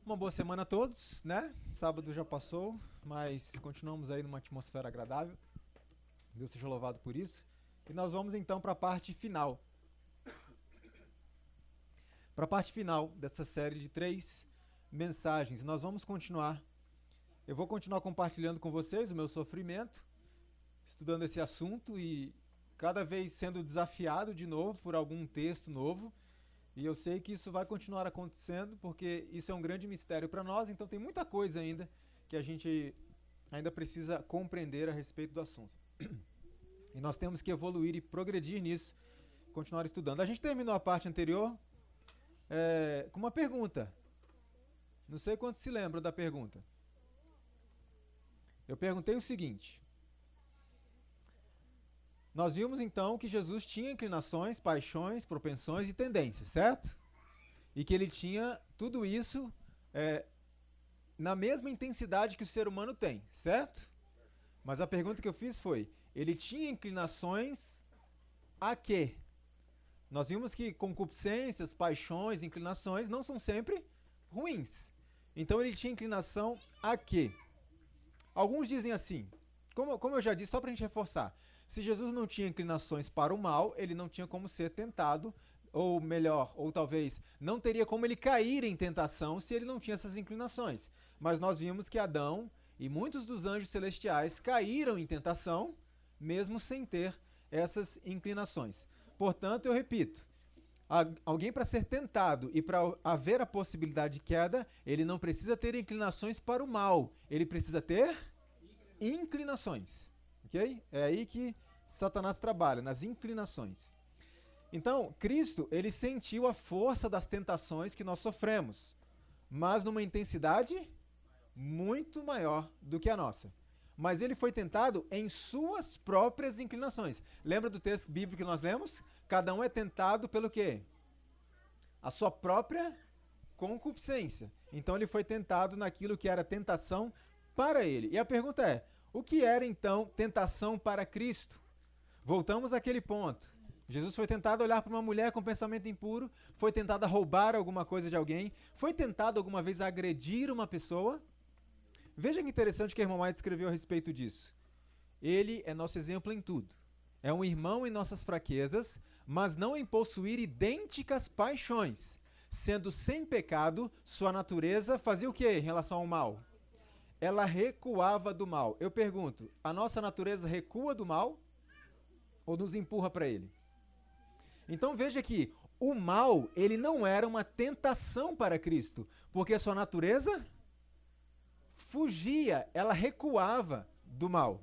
Uma boa semana a todos, né? Sábado já passou, mas continuamos aí numa atmosfera agradável. Deus seja louvado por isso. E nós vamos então para a parte final. Para a parte final dessa série de 3 mensagens. Nós vamos continuar. Eu vou continuar compartilhando com vocês o meu sofrimento, estudando esse assunto e cada vez sendo desafiado de novo por algum texto novo. E eu sei que isso vai continuar acontecendo, porque isso é um grande mistério para nós, então tem muita coisa ainda que a gente ainda precisa compreender a respeito do assunto. E nós temos que evoluir e progredir nisso, continuar estudando. A gente terminou a parte anterior com uma pergunta. Não sei quantos se lembram da pergunta. Eu perguntei o seguinte. Nós vimos então que Jesus tinha inclinações, paixões, propensões e tendências, certo? E que ele tinha tudo isso na mesma intensidade que o ser humano tem, certo? Mas a pergunta que eu fiz foi, ele tinha inclinações a quê? Nós vimos que concupiscências, paixões, inclinações não são sempre ruins. Então ele tinha inclinação a quê? Alguns dizem assim, como eu já disse, só para a gente reforçar, se Jesus não tinha inclinações para o mal, ele não tinha como ser tentado, ou melhor, ou talvez não teria como ele cair em tentação se ele não tinha essas inclinações. Mas nós vimos que Adão e muitos dos anjos celestiais caíram em tentação, mesmo sem ter essas inclinações. Portanto, eu repito, alguém para ser tentado e para haver a possibilidade de queda, ele não precisa ter inclinações para o mal, ele precisa ter inclinações. Okay? É aí que Satanás trabalha, nas inclinações. Então, Cristo, ele sentiu a força das tentações que nós sofremos, mas numa intensidade muito maior do que a nossa. Mas ele foi tentado em suas próprias inclinações. Lembra do texto bíblico que nós lemos? Cada um é tentado pelo quê? A sua própria concupiscência. Então ele foi tentado naquilo que era tentação para ele. E a pergunta é, o que era, então, tentação para Cristo? Voltamos àquele ponto. Jesus foi tentado a olhar para uma mulher com pensamento impuro, foi tentado a roubar alguma coisa de alguém, foi tentado alguma vez a agredir uma pessoa. Veja que interessante que a irmã Maia escreveu a respeito disso. Ele é nosso exemplo em tudo. É um irmão em nossas fraquezas, mas não em possuir idênticas paixões. Sendo sem pecado, sua natureza fazia o quê em relação ao mal? Ela recuava do mal. Eu pergunto, a nossa natureza recua do mal ou nos empurra para ele? Então veja que o mal, ele não era uma tentação para Cristo, porque a sua natureza fugia, ela recuava do mal.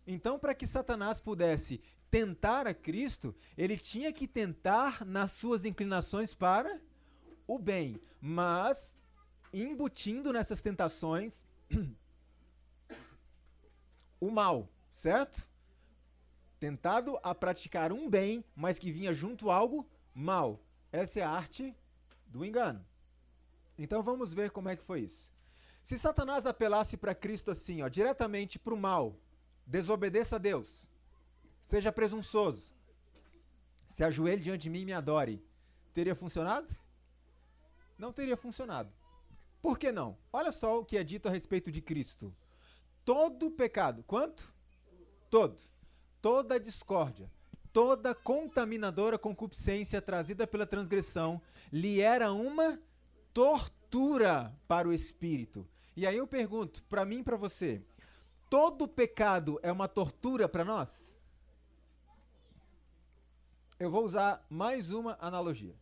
Então, para que Satanás pudesse tentar a Cristo, ele tinha que tentar nas suas inclinações para o bem, mas embutindo nessas tentações o mal, certo? Tentado a praticar um bem, mas que vinha junto algo mal. Essa é a arte do engano. Então vamos ver como é que foi isso. Se Satanás apelasse para Cristo assim, diretamente para o mal, desobedeça a Deus, seja presunçoso, se ajoelhe diante de mim e me adore, teria funcionado? Não teria funcionado. Por que não? Olha só o que é dito a respeito de Cristo. Todo pecado, quanto? Todo. Toda discórdia, toda contaminadora concupiscência trazida pela transgressão lhe era uma tortura para o espírito. E aí eu pergunto, para mim e para você, todo pecado é uma tortura para nós? Eu vou usar mais uma analogia.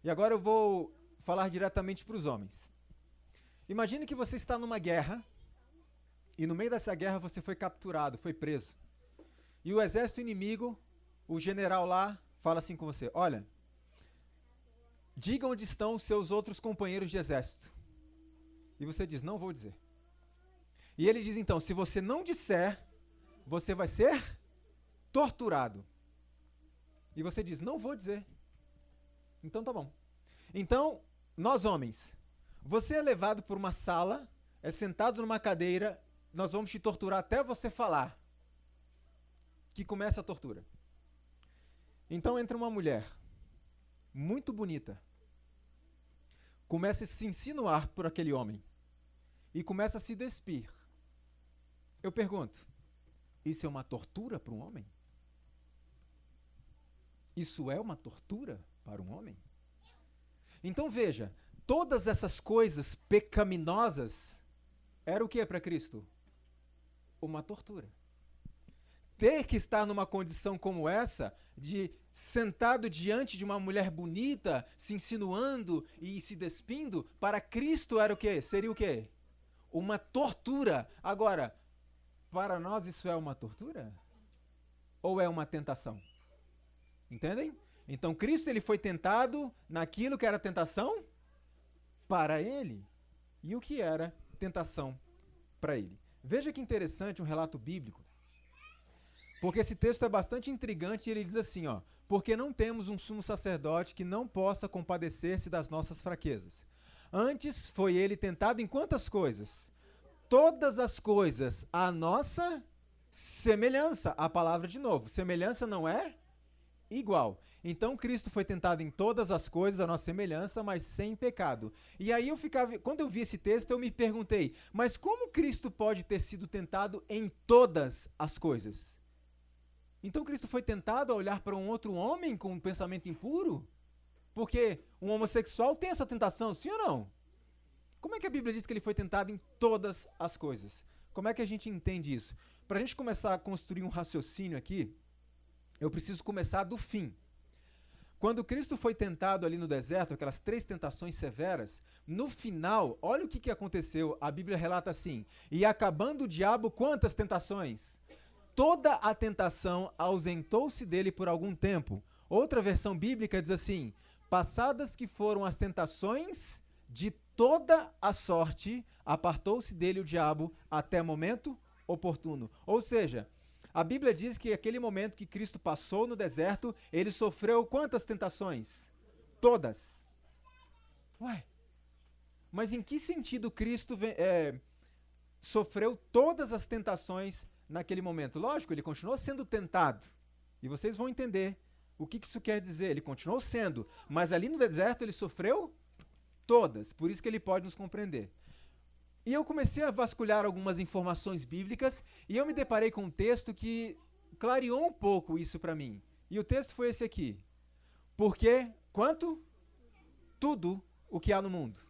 E agora eu vou falar diretamente para os homens. Imagine que você está numa guerra e no meio dessa guerra você foi capturado, foi preso. E o exército inimigo, o general lá, fala assim com você, olha, diga onde estão os seus outros companheiros de exército. E você diz, não vou dizer. E ele diz então, se você não disser, você vai ser torturado. E você diz, não vou dizer. Então tá bom. Então, nós homens, você é levado por uma sala, é sentado numa cadeira, nós vamos te torturar até você falar. Que começa a tortura. Então entra uma mulher, muito bonita, começa a se insinuar por aquele homem e começa a se despir. Eu pergunto, isso é uma tortura para um homem? Isso é uma tortura para um homem? Então veja, todas essas coisas pecaminosas era o que para Cristo? Uma tortura. Ter que estar numa condição como essa, de sentado diante de uma mulher bonita, se insinuando e se despindo, para Cristo era o quê? Seria o quê? Uma tortura. Agora, para nós isso é uma tortura? Ou é uma tentação? Entendem? Então Cristo ele foi tentado naquilo que era tentação para ele. E o que era tentação para ele? Veja que interessante um relato bíblico. Porque esse texto é bastante intrigante e ele diz assim, ó, porque não temos um sumo sacerdote que não possa compadecer-se das nossas fraquezas. Antes foi ele tentado em quantas coisas? Todas as coisas à nossa semelhança. A palavra de novo, semelhança não é igual. Então Cristo foi tentado em todas as coisas à nossa semelhança, mas sem pecado. E aí quando eu vi esse texto, eu me perguntei, mas como Cristo pode ter sido tentado em todas as coisas? Então Cristo foi tentado a olhar para um outro homem com um pensamento impuro? Porque um homossexual tem essa tentação, sim ou não? Como é que a Bíblia diz que ele foi tentado em todas as coisas? Como é que a gente entende isso? Para a gente começar a construir um raciocínio aqui, eu preciso começar do fim. Quando Cristo foi tentado ali no deserto, aquelas 3 tentações severas, no final, olha o que aconteceu. A Bíblia relata assim, e acabando o diabo, quantas tentações? Toda a tentação ausentou-se dele por algum tempo. Outra versão bíblica diz assim, passadas que foram as tentações de toda a sorte, apartou-se dele o diabo até momento oportuno. Ou seja, a Bíblia diz que aquele momento que Cristo passou no deserto, ele sofreu quantas tentações? Todas. Ué, mas em que sentido Cristo sofreu todas as tentações naquele momento? Lógico, ele continuou sendo tentado. E vocês vão entender o que isso quer dizer. Ele continuou sendo, mas ali no deserto ele sofreu todas. Por isso que ele pode nos compreender. E eu comecei a vasculhar algumas informações bíblicas e eu me deparei com um texto que clareou um pouco isso para mim. E o texto foi esse aqui. Porque, quanto? Tudo o que há no mundo.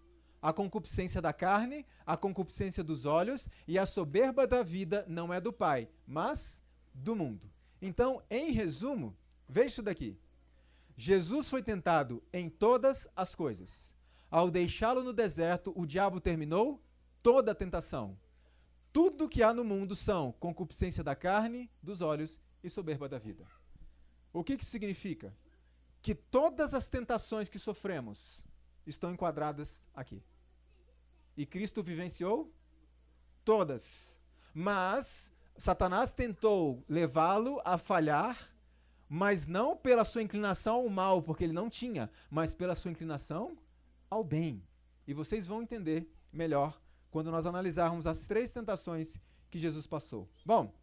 A concupiscência da carne, a concupiscência dos olhos e a soberba da vida não é do Pai, mas do mundo. Então, em resumo, veja isso daqui. Jesus foi tentado em todas as coisas. Ao deixá-lo no deserto, o diabo terminou toda a tentação. Tudo que há no mundo são concupiscência da carne, dos olhos e soberba da vida. O que isso significa? Que todas as tentações que sofremos estão enquadradas aqui. E Cristo vivenciou todas. Mas Satanás tentou levá-lo a falhar, mas não pela sua inclinação ao mal, porque ele não tinha, mas pela sua inclinação ao bem. E vocês vão entender melhor quando nós analisarmos as 3 tentações que Jesus passou. Bom,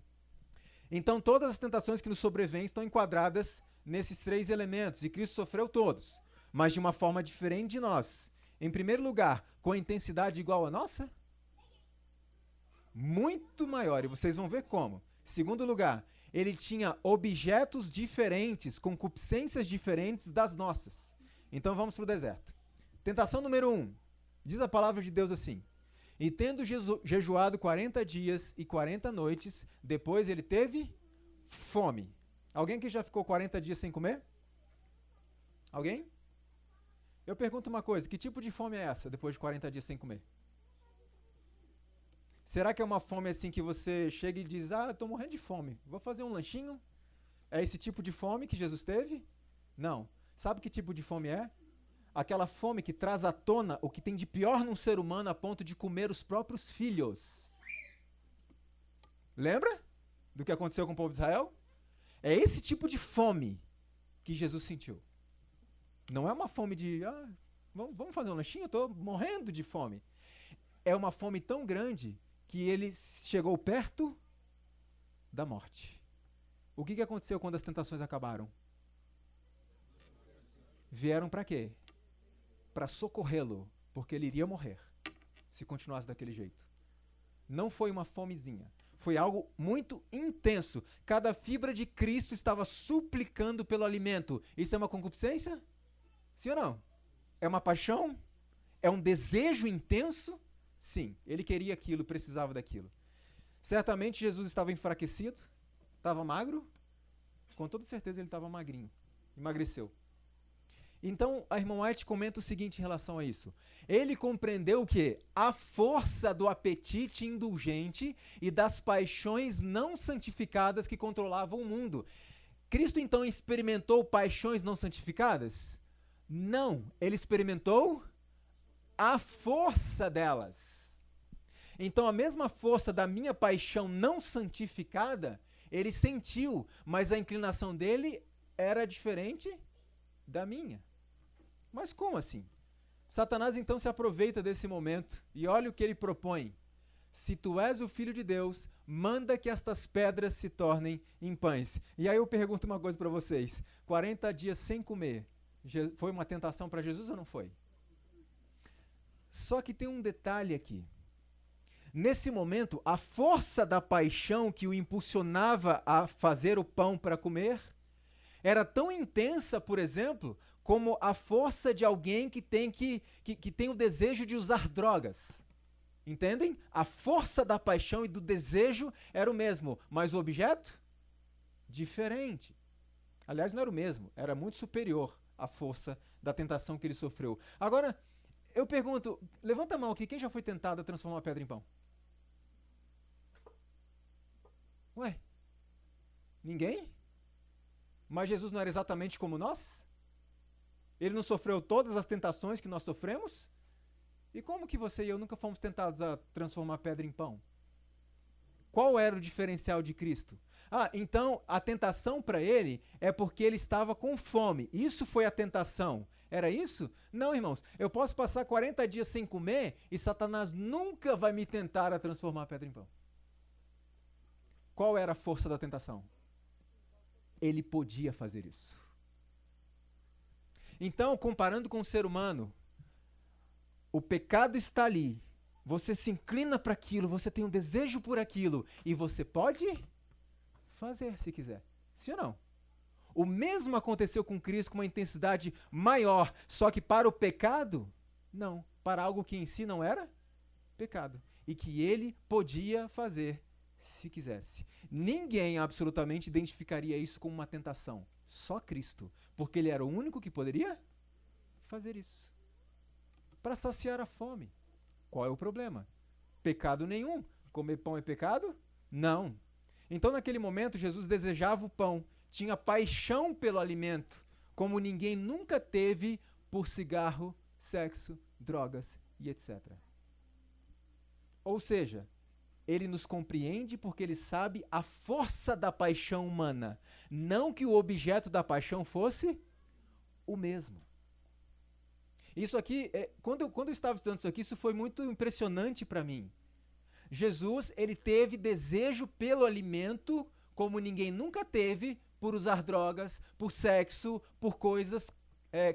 então todas as tentações que nos sobrevêm estão enquadradas nesses 3 elementos, e Cristo sofreu todos, mas de uma forma diferente de nós. Em primeiro lugar, com a intensidade igual à nossa? Muito maior, e vocês vão ver como. Segundo lugar, ele tinha objetos diferentes, concupiscências diferentes das nossas. Então vamos para o deserto. Tentação número 1. Diz a palavra de Deus assim: e tendo jejuado 40 dias e 40 noites, depois ele teve fome. Alguém que já ficou 40 dias sem comer? Alguém? Eu pergunto uma coisa, que tipo de fome é essa, depois de 40 dias sem comer? Será que é uma fome assim que você chega e diz, estou morrendo de fome, vou fazer um lanchinho? É esse tipo de fome que Jesus teve? Não. Sabe que tipo de fome é? Aquela fome que traz à tona o que tem de pior num ser humano a ponto de comer os próprios filhos. Lembra do que aconteceu com o povo de Israel? É esse tipo de fome que Jesus sentiu. Não é uma fome de, vamos fazer um lanchinho? Eu estou morrendo de fome. É uma fome tão grande que ele chegou perto da morte. O que aconteceu quando as tentações acabaram? Vieram para quê? Para socorrê-lo. porque ele iria morrer se continuasse daquele jeito. Não foi uma fomezinha. Foi algo muito intenso. Cada fibra de Cristo estava suplicando pelo alimento. Isso é uma concupiscência? Sim ou não? É uma paixão? É um desejo intenso? Sim, ele queria aquilo, precisava daquilo. Certamente Jesus estava enfraquecido, estava magro. Com toda certeza ele estava magrinho. Emagreceu. Então, a irmã White comenta o seguinte em relação a isso. Ele compreendeu que a força do apetite indulgente e das paixões não santificadas que controlavam o mundo. Cristo, então, experimentou paixões não santificadas? Não. Ele experimentou a força delas. Então, a mesma força da minha paixão não santificada, ele sentiu, mas a inclinação dele era diferente da minha. Mas como assim? Satanás então se aproveita desse momento e olha o que ele propõe. Se tu és o Filho de Deus, manda que estas pedras se tornem em pães. E aí eu pergunto uma coisa para vocês. 40 dias sem comer, foi uma tentação para Jesus ou não foi? Só que tem um detalhe aqui. Nesse momento, a força da paixão que o impulsionava a fazer o pão para comer era tão intensa, por exemplo, como a força de alguém que tem o desejo de usar drogas. Entendem? A força da paixão e do desejo era o mesmo, mas o objeto? Diferente. Aliás, não era o mesmo, era muito superior à força da tentação que ele sofreu. Agora, eu pergunto, levanta a mão aqui, quem já foi tentado a transformar uma pedra em pão? Ué? Ninguém? Mas Jesus não era exatamente como nós? Ele não sofreu todas as tentações que nós sofremos? E como que você e eu nunca fomos tentados a transformar pedra em pão? Qual era o diferencial de Cristo? Então a tentação para ele é porque ele estava com fome. Isso foi a tentação. Era isso? Não, irmãos. Eu posso passar 40 dias sem comer e Satanás nunca vai me tentar a transformar a pedra em pão. Qual era a força da tentação? Ele podia fazer isso. Então, comparando com o ser humano, o pecado está ali. Você se inclina para aquilo, você tem um desejo por aquilo e você pode fazer se quiser. Sim ou não? O mesmo aconteceu com Cristo com uma intensidade maior, só que para o pecado, não. Para algo que em si não era pecado e que ele podia fazer se quisesse. Ninguém absolutamente identificaria isso como uma tentação. Só Cristo, porque ele era o único que poderia fazer isso. Para saciar a fome. Qual é o problema? Pecado nenhum. Comer pão é pecado? Não. Então, naquele momento, Jesus desejava o pão, tinha paixão pelo alimento, como ninguém nunca teve por cigarro, sexo, drogas e etc. Ou seja, ele nos compreende porque ele sabe a força da paixão humana, não que o objeto da paixão fosse o mesmo. Isso aqui, quando eu estava estudando isso aqui, isso foi muito impressionante para mim. Jesus, ele teve desejo pelo alimento como ninguém nunca teve por usar drogas, por sexo, por coisas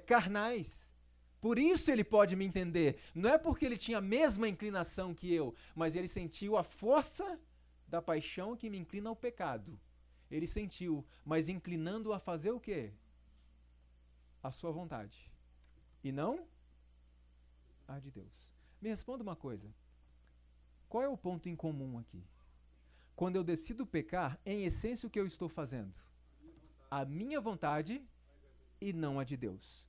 carnais. Por isso ele pode me entender. Não é porque ele tinha a mesma inclinação que eu, mas ele sentiu a força da paixão que me inclina ao pecado. Ele sentiu, mas inclinando a fazer o quê? A sua vontade. E não a de Deus. Me responda uma coisa. Qual é o ponto em comum aqui? Quando eu decido pecar, em essência o que eu estou fazendo? A minha vontade e não a de Deus.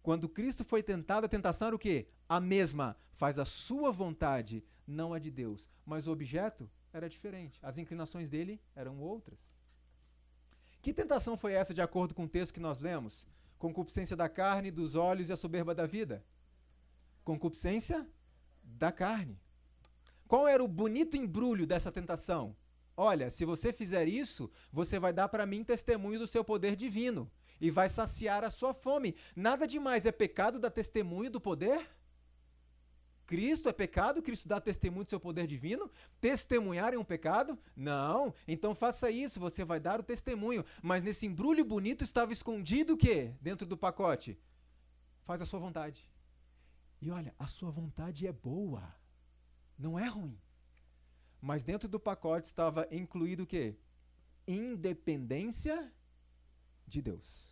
Quando Cristo foi tentado, a tentação era o quê? A mesma. Faz a sua vontade, não a de Deus. Mas o objeto era diferente. As inclinações dele eram outras. Que tentação foi essa, de acordo com o texto que nós lemos? Concupiscência da carne, dos olhos e a soberba da vida. Concupiscência da carne. Qual era o bonito embrulho dessa tentação? Olha, se você fizer isso, você vai dar para mim testemunho do seu poder divino e vai saciar a sua fome. Nada demais, é pecado dar testemunho do poder? Cristo é pecado? Cristo dá testemunho do seu poder divino? Testemunhar é um pecado? Não. Então faça isso, você vai dar o testemunho. Mas nesse embrulho bonito estava escondido o quê? Dentro do pacote? Faz a sua vontade. E olha, a sua vontade é boa, não é ruim. Mas dentro do pacote estava incluído o quê? Independência de Deus.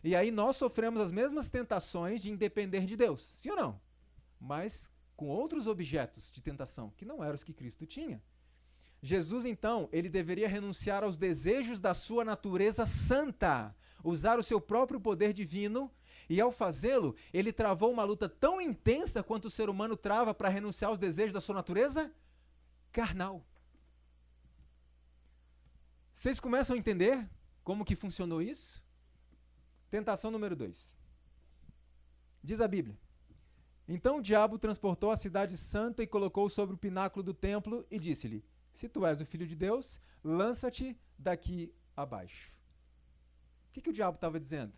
E aí nós sofremos as mesmas tentações de independer de Deus, sim ou não? Mas com outros objetos de tentação, que não eram os que Cristo tinha. Jesus, então, ele deveria renunciar aos desejos da sua natureza santa, usar o seu próprio poder divino, e ao fazê-lo, ele travou uma luta tão intensa quanto o ser humano trava para renunciar aos desejos da sua natureza carnal. Vocês começam a entender como que funcionou isso? Tentação número 2. Diz a Bíblia: então o diabo transportou a cidade santa e colocou sobre o pináculo do templo e disse-lhe: se tu és o filho de Deus, lança-te daqui abaixo. O que o diabo estava dizendo?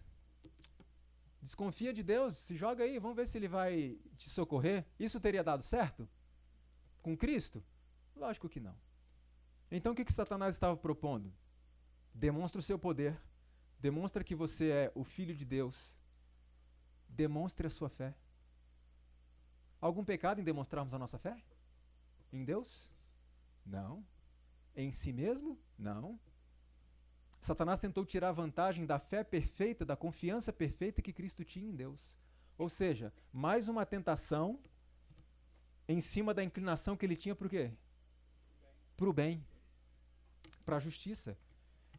Desconfia de Deus, se joga aí, vamos ver se ele vai te socorrer. Isso teria dado certo? Com Cristo? Lógico que não. Então o que Satanás estava propondo? Demonstra o seu poder, demonstra que você é o filho de Deus, demonstre a sua fé. Algum pecado em demonstrarmos a nossa fé? Em Deus? Não. Em si mesmo? Não. Satanás tentou tirar vantagem da fé perfeita, da confiança perfeita que Cristo tinha em Deus. Ou seja, mais uma tentação em cima da inclinação que ele tinha para o quê? Para o bem, para a justiça.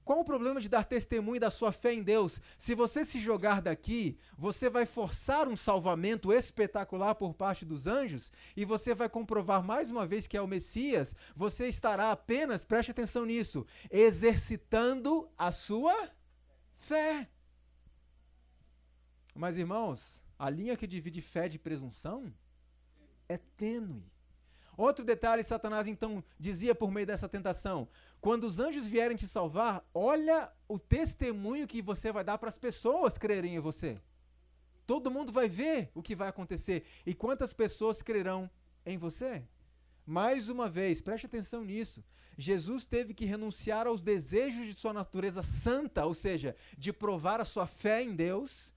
Qual o problema de dar testemunho da sua fé em Deus? Se você se jogar daqui, você vai forçar um salvamento espetacular por parte dos anjos e você vai comprovar mais uma vez que é o Messias. Você estará apenas, preste atenção nisso, exercitando a sua fé. Mas, irmãos, a linha que divide fé de presunção é tênue. Outro detalhe, Satanás então dizia por meio dessa tentação: quando os anjos vierem te salvar, olha o testemunho que você vai dar para as pessoas crerem em você. Todo mundo vai ver o que vai acontecer. E quantas pessoas crerão em você? Mais uma vez, preste atenção nisso. Jesus teve que renunciar aos desejos de sua natureza santa, ou seja, de provar a sua fé em Deus,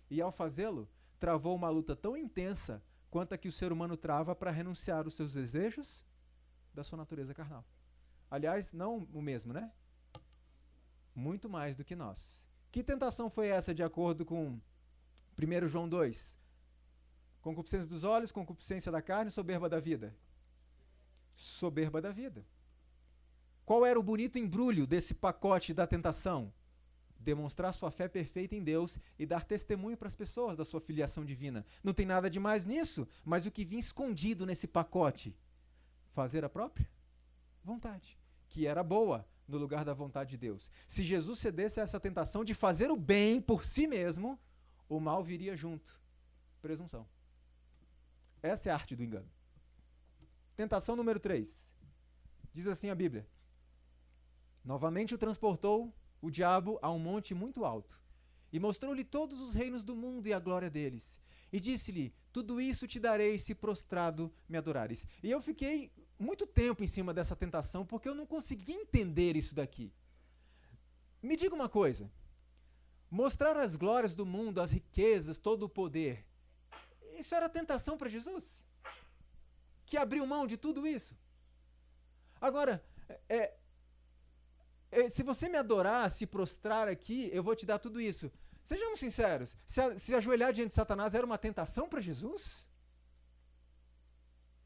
e ao fazê-lo, travou uma luta tão intensa quanto a que o ser humano trava para renunciar aos seus desejos da sua natureza carnal. Aliás, não o mesmo, né? Muito mais do que nós. Que tentação foi essa, de acordo com 1 João 2? Concupiscência dos olhos, concupiscência da carne, soberba da vida. Soberba da vida. Qual era o bonito embrulho desse pacote da tentação? Demonstrar sua fé perfeita em Deus e dar testemunho para as pessoas da sua filiação divina. Não tem nada de mais nisso, mas o que vinha escondido nesse pacote? Fazer a própria vontade, que era boa no lugar da vontade de Deus. Se Jesus cedesse a essa tentação de fazer o bem por si mesmo, o mal viria junto. Presunção. Essa é a arte do engano. Tentação número 3. Diz assim a Bíblia: novamente o transportou o diabo a um monte muito alto, e mostrou-lhe todos os reinos do mundo e a glória deles. E disse-lhe: tudo isso te darei se prostrado me adorares. E eu fiquei muito tempo em cima dessa tentação, porque eu não conseguia entender isso daqui. Me diga uma coisa: mostrar as glórias do mundo, as riquezas, todo o poder, isso era tentação para Jesus? Que abriu mão de tudo isso? Agora, se você me adorar, se prostrar aqui, eu vou te dar tudo isso. Sejamos sinceros, se ajoelhar diante de Satanás era uma tentação para Jesus?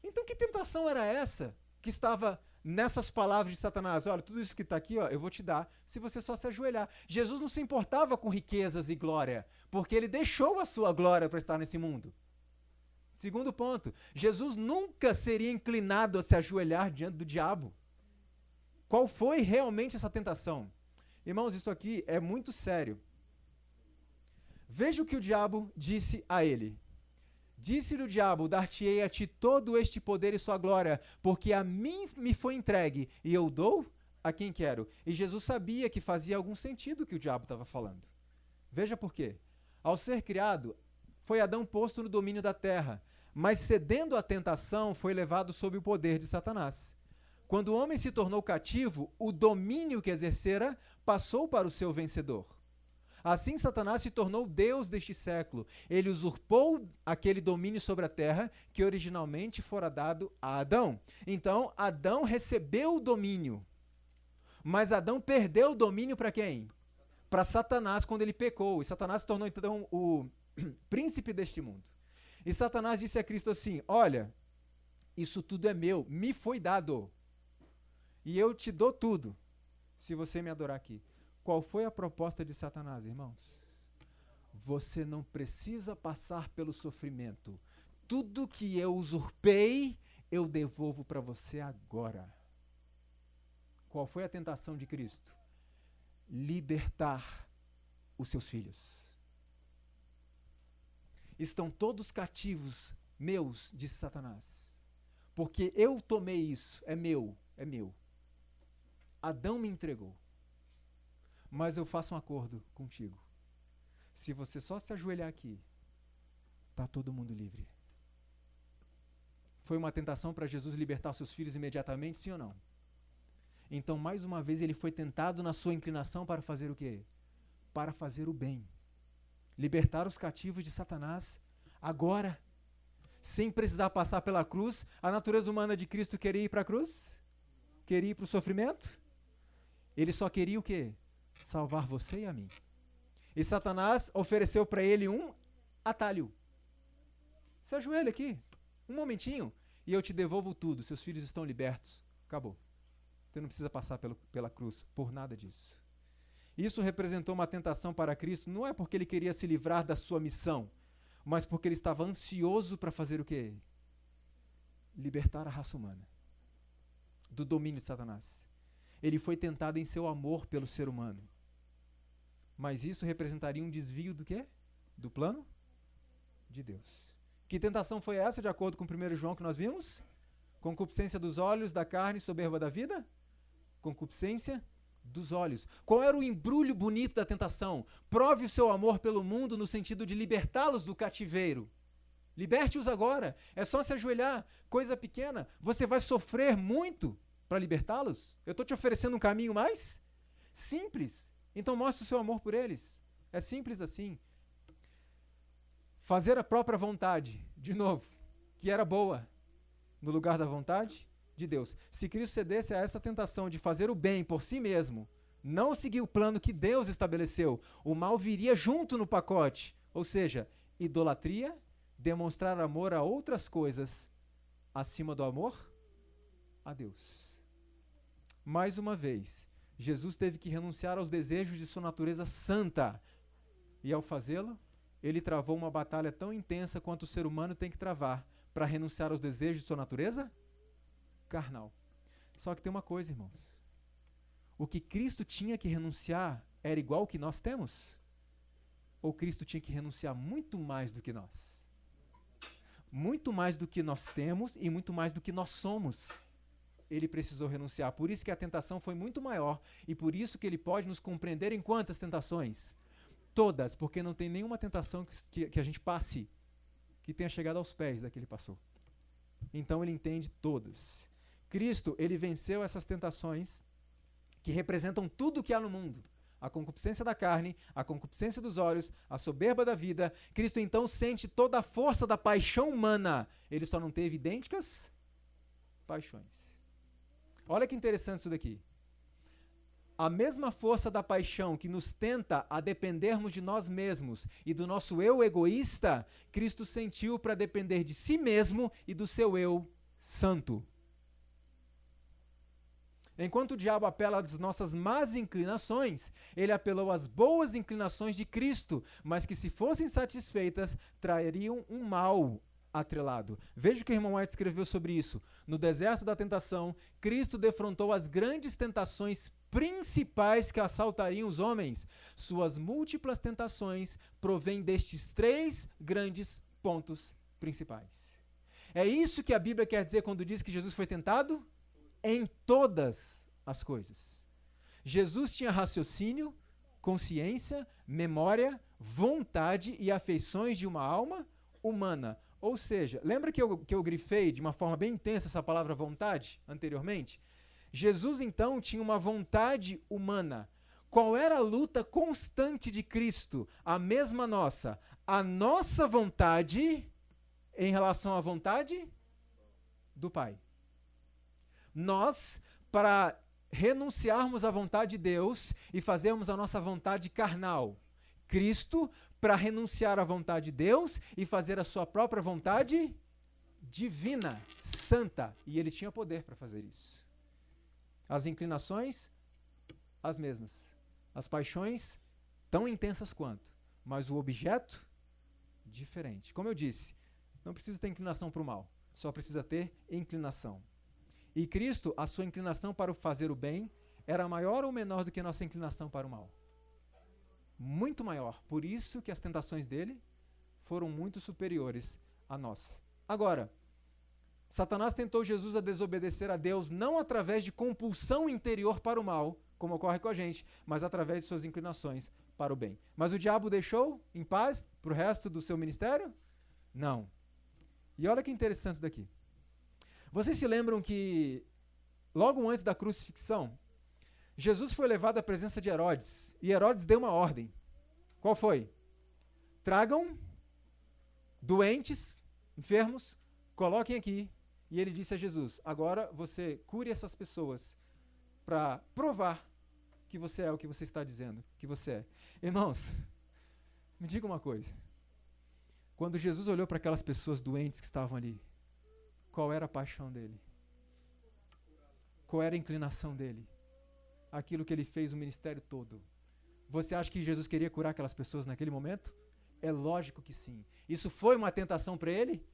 Então que tentação era essa que estava nessas palavras de Satanás? Olha, tudo isso que está aqui, ó, eu vou te dar se você só se ajoelhar. Jesus não se importava com riquezas e glória, porque ele deixou a sua glória para estar nesse mundo. Segundo ponto, Jesus nunca seria inclinado a se ajoelhar diante do diabo. Qual foi realmente essa tentação? Irmãos, isso aqui é muito sério. Veja o que o diabo disse a ele. Disse-lhe o diabo: dar-te-ei a ti todo este poder e sua glória, porque a mim me foi entregue, e eu dou a quem quero. E Jesus sabia que fazia algum sentido o que o diabo estava falando. Veja por quê. Ao ser criado, foi Adão posto no domínio da terra, mas cedendo à tentação, foi levado sob o poder de Satanás. Quando o homem se tornou cativo, o domínio que exercera passou para o seu vencedor. Assim Satanás se tornou Deus deste século. Ele usurpou aquele domínio sobre a terra que originalmente fora dado a Adão. Então, Adão recebeu o domínio. Mas Adão perdeu o domínio para quem? Para Satanás quando ele pecou. E Satanás se tornou então o príncipe deste mundo. E Satanás disse a Cristo assim: olha, isso tudo é meu, me foi dado. E eu te dou tudo, se você me adorar aqui. Qual foi a proposta de Satanás, irmãos? Você não precisa passar pelo sofrimento. Tudo que eu usurpei, eu devolvo para você agora. Qual foi a tentação de Cristo? Libertar os seus filhos. Estão todos cativos meus, disse Satanás. Porque eu tomei isso, é meu, é meu. Adão me entregou. Mas eu faço um acordo contigo. Se você só se ajoelhar aqui, está todo mundo livre. Foi uma tentação para Jesus libertar seus filhos imediatamente, sim ou não? Então, mais uma vez, ele foi tentado na sua inclinação para fazer o quê? Para fazer o bem. Libertar os cativos de Satanás agora, sem precisar passar pela cruz. A natureza humana de Cristo queria ir para a cruz? Queria ir para o sofrimento? Ele só queria o quê? Salvar você e a mim. E Satanás ofereceu para ele um atalho. Se ajoelha aqui, um momentinho, e eu te devolvo tudo. Seus filhos estão libertos. Acabou. Você não precisa passar pela cruz por nada disso. Isso representou uma tentação para Cristo, não é porque ele queria se livrar da sua missão, mas porque ele estava ansioso para fazer o quê? Libertar a raça humana do domínio de Satanás. Ele foi tentado em seu amor pelo ser humano. Mas isso representaria um desvio do quê? Do plano de Deus. Que tentação foi essa, de acordo com 1 João que nós vimos? Concupiscência dos olhos, da carne, soberba da vida? Concupiscência dos olhos. Qual era o embrulho bonito da tentação? Prove o seu amor pelo mundo no sentido de libertá-los do cativeiro. Liberte-os agora. É só se ajoelhar. Coisa pequena. Você vai sofrer muito para libertá-los? Eu estou te oferecendo um caminho mais simples. Então mostre o seu amor por eles. É simples assim. Fazer a própria vontade, de novo, que era boa, no lugar da vontade de Deus. Se Cristo cedesse a essa tentação de fazer o bem por si mesmo, não seguir o plano que Deus estabeleceu, o mal viria junto no pacote. Ou seja, idolatria, demonstrar amor a outras coisas acima do amor a Deus. Mais uma vez, Jesus teve que renunciar aos desejos de sua natureza santa. E ao fazê-lo, ele travou uma batalha tão intensa quanto o ser humano tem que travar para renunciar aos desejos de sua natureza carnal. Só que tem uma coisa, irmãos. O que Cristo tinha que renunciar era igual ao que nós temos? Ou Cristo tinha que renunciar muito mais do que nós? Muito mais do que nós temos e muito mais do que nós somos. Ele precisou renunciar. Por isso que a tentação foi muito maior. E por isso que ele pode nos compreender em quantas tentações? Todas, porque não tem nenhuma tentação que a gente passe que tenha chegado aos pés da que ele passou. Então ele entende todas. Cristo, ele venceu essas tentações que representam tudo o que há no mundo. A concupiscência da carne, a concupiscência dos olhos, a soberba da vida. Cristo então sente toda a força da paixão humana. Ele só não teve idênticas paixões. Olha que interessante isso daqui. A mesma força da paixão que nos tenta a dependermos de nós mesmos e do nosso eu egoísta, Cristo sentiu para depender de si mesmo e do seu eu santo. Enquanto o diabo apela às nossas más inclinações, ele apelou às boas inclinações de Cristo, mas que se fossem satisfeitas, trariam um mal atrelado. Veja o que o irmão White escreveu sobre isso. No deserto da tentação, Cristo defrontou as grandes tentações principais que assaltariam os homens. Suas múltiplas tentações provêm destes 3 grandes pontos principais. É isso que a Bíblia quer dizer quando diz que Jesus foi tentado? Em todas as coisas. Jesus tinha raciocínio, consciência, memória, vontade e afeições de uma alma humana. Ou seja, lembra que eu grifei de uma forma bem intensa essa palavra vontade anteriormente? Jesus, então, tinha uma vontade humana. Qual era a luta constante de Cristo? A mesma nossa. A nossa vontade em relação à vontade do Pai. Nós, para renunciarmos à vontade de Deus e fazermos a nossa vontade carnal. Cristo, para renunciar à vontade de Deus e fazer a sua própria vontade divina, santa. E ele tinha poder para fazer isso. As inclinações, as mesmas. As paixões, tão intensas quanto. Mas o objeto, diferente. Como eu disse, não precisa ter inclinação para o mal. Só precisa ter inclinação. E Cristo, a sua inclinação para fazer o bem, era maior ou menor do que a nossa inclinação para o mal? Muito maior. Por isso que as tentações dele foram muito superiores a nossas. Agora, Satanás tentou Jesus a desobedecer a Deus não através de compulsão interior para o mal, como ocorre com a gente, mas através de suas inclinações para o bem. Mas o diabo deixou em paz para o resto do seu ministério? Não. E olha que interessante isso daqui. Vocês se lembram que, logo antes da crucifixão, Jesus foi levado à presença de Herodes, e Herodes deu uma ordem. Qual foi? Tragam doentes, enfermos, coloquem aqui. E ele disse a Jesus, agora você cure essas pessoas para provar que você é o que você está dizendo que você é. Irmãos, me diga uma coisa. Quando Jesus olhou para aquelas pessoas doentes que estavam ali, qual era a paixão dele? Qual era a inclinação dele? Aquilo que ele fez o ministério todo. Você acha que Jesus queria curar aquelas pessoas naquele momento? É lógico que sim. Isso foi uma tentação para ele?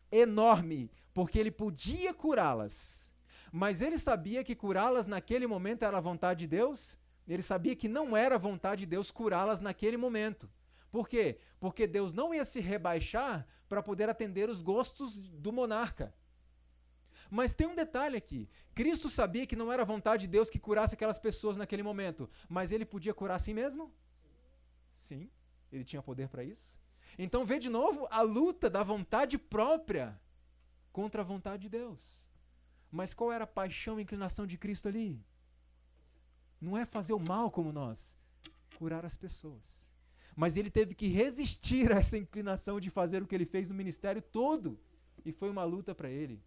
Enorme, porque ele podia curá-las. Mas ele sabia que curá-las naquele momento era a vontade de Deus? Ele sabia que não era a vontade de Deus curá-las naquele momento. Por quê? Porque Deus não ia se rebaixar para poder atender os gostos do monarca. Mas tem um detalhe aqui. Cristo sabia que não era a vontade de Deus que curasse aquelas pessoas naquele momento. Mas ele podia curar a si mesmo? Sim, ele tinha poder para isso. Então vê de novo a luta da vontade própria contra a vontade de Deus. Mas qual era a paixão e inclinação de Cristo ali? Não é fazer o mal como nós, curar as pessoas. Mas ele teve que resistir a essa inclinação de fazer o que ele fez no ministério todo. E foi uma luta para ele.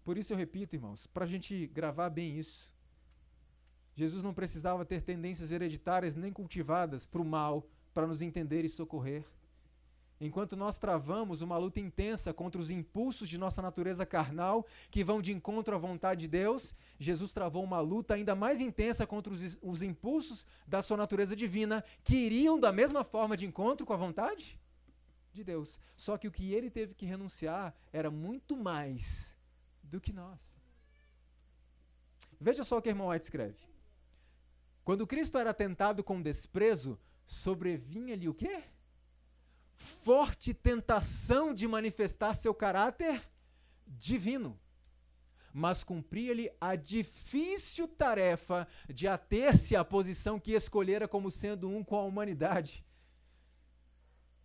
Por isso eu repito, irmãos, para a gente gravar bem isso. Jesus não precisava ter tendências hereditárias nem cultivadas para o mal, para nos entender e socorrer. Enquanto nós travamos uma luta intensa contra os impulsos de nossa natureza carnal, que vão de encontro à vontade de Deus, Jesus travou uma luta ainda mais intensa contra os impulsos da sua natureza divina, que iriam da mesma forma de encontro com a vontade de Deus. Só que o que ele teve que renunciar era muito mais do que nós. Veja só o que o irmão White escreve. Quando Cristo era tentado com desprezo, sobrevinha-lhe o quê? Forte tentação de manifestar seu caráter divino. Mas cumpria-lhe a difícil tarefa de ater-se à posição que escolhera como sendo um com a humanidade.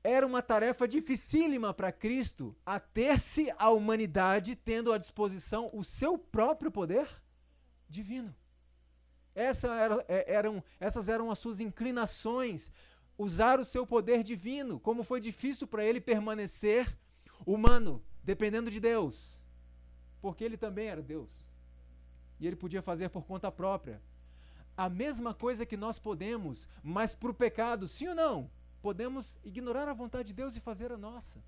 Era uma tarefa dificílima para Cristo ater-se à humanidade, tendo à disposição o seu próprio poder divino. Essas eram as suas inclinações, usar o seu poder divino, como foi difícil para ele permanecer humano, dependendo de Deus, porque ele também era Deus, e ele podia fazer por conta própria. A mesma coisa que nós podemos, mas para o pecado, sim ou não? Podemos ignorar a vontade de Deus e fazer a nossa.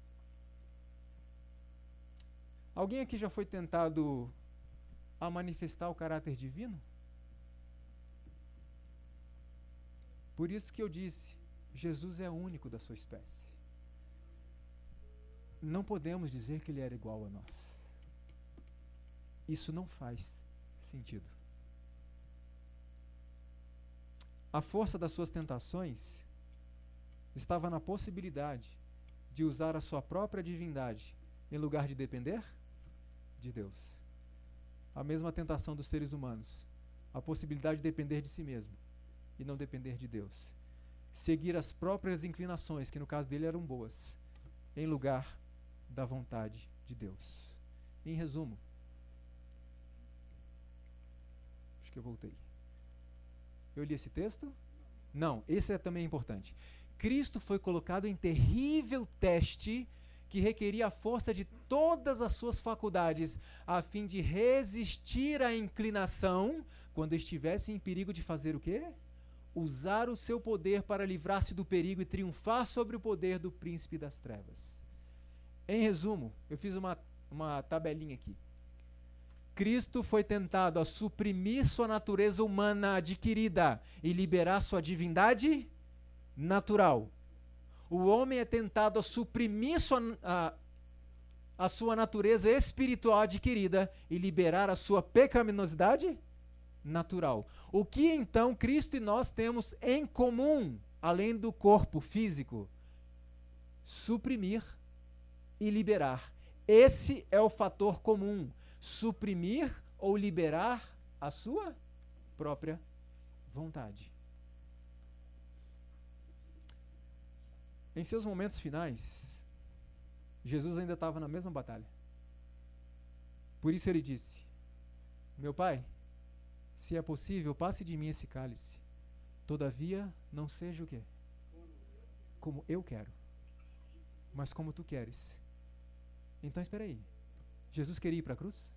Alguém aqui já foi tentado a manifestar o caráter divino? Por isso que eu disse, Jesus é único da sua espécie. Não podemos dizer que ele era igual a nós. Isso não faz sentido. A força das suas tentações estava na possibilidade de usar a sua própria divindade em lugar de depender de Deus. A mesma tentação dos seres humanos. A possibilidade de depender de si mesmo e não depender de Deus. Seguir as próprias inclinações, que no caso dele eram boas, em lugar da vontade de Deus. Em resumo, acho que eu voltei. Eu li esse texto? Não, esse é também importante. Cristo foi colocado em terrível teste que requeria a força de todas as suas faculdades, a fim de resistir à inclinação quando estivesse em perigo de fazer o quê? Usar o seu poder para livrar-se do perigo e triunfar sobre o poder do príncipe das trevas. Em resumo, eu fiz uma tabelinha aqui. Cristo foi tentado a suprimir sua natureza humana adquirida e liberar sua divindade natural. O homem é tentado a suprimir a sua natureza espiritual adquirida e liberar a sua pecaminosidade natural. O que então Cristo e nós temos em comum, além do corpo físico? Suprimir e liberar. Esse é o fator comum. Suprimir ou liberar a sua própria vontade. Em seus momentos finais, Jesus ainda estava na mesma batalha. Por isso ele disse: meu Pai, se é possível, passe de mim esse cálice. Todavia, não seja o quê? Como eu quero, mas como tu queres. Então, espera aí. Jesus queria ir para a cruz?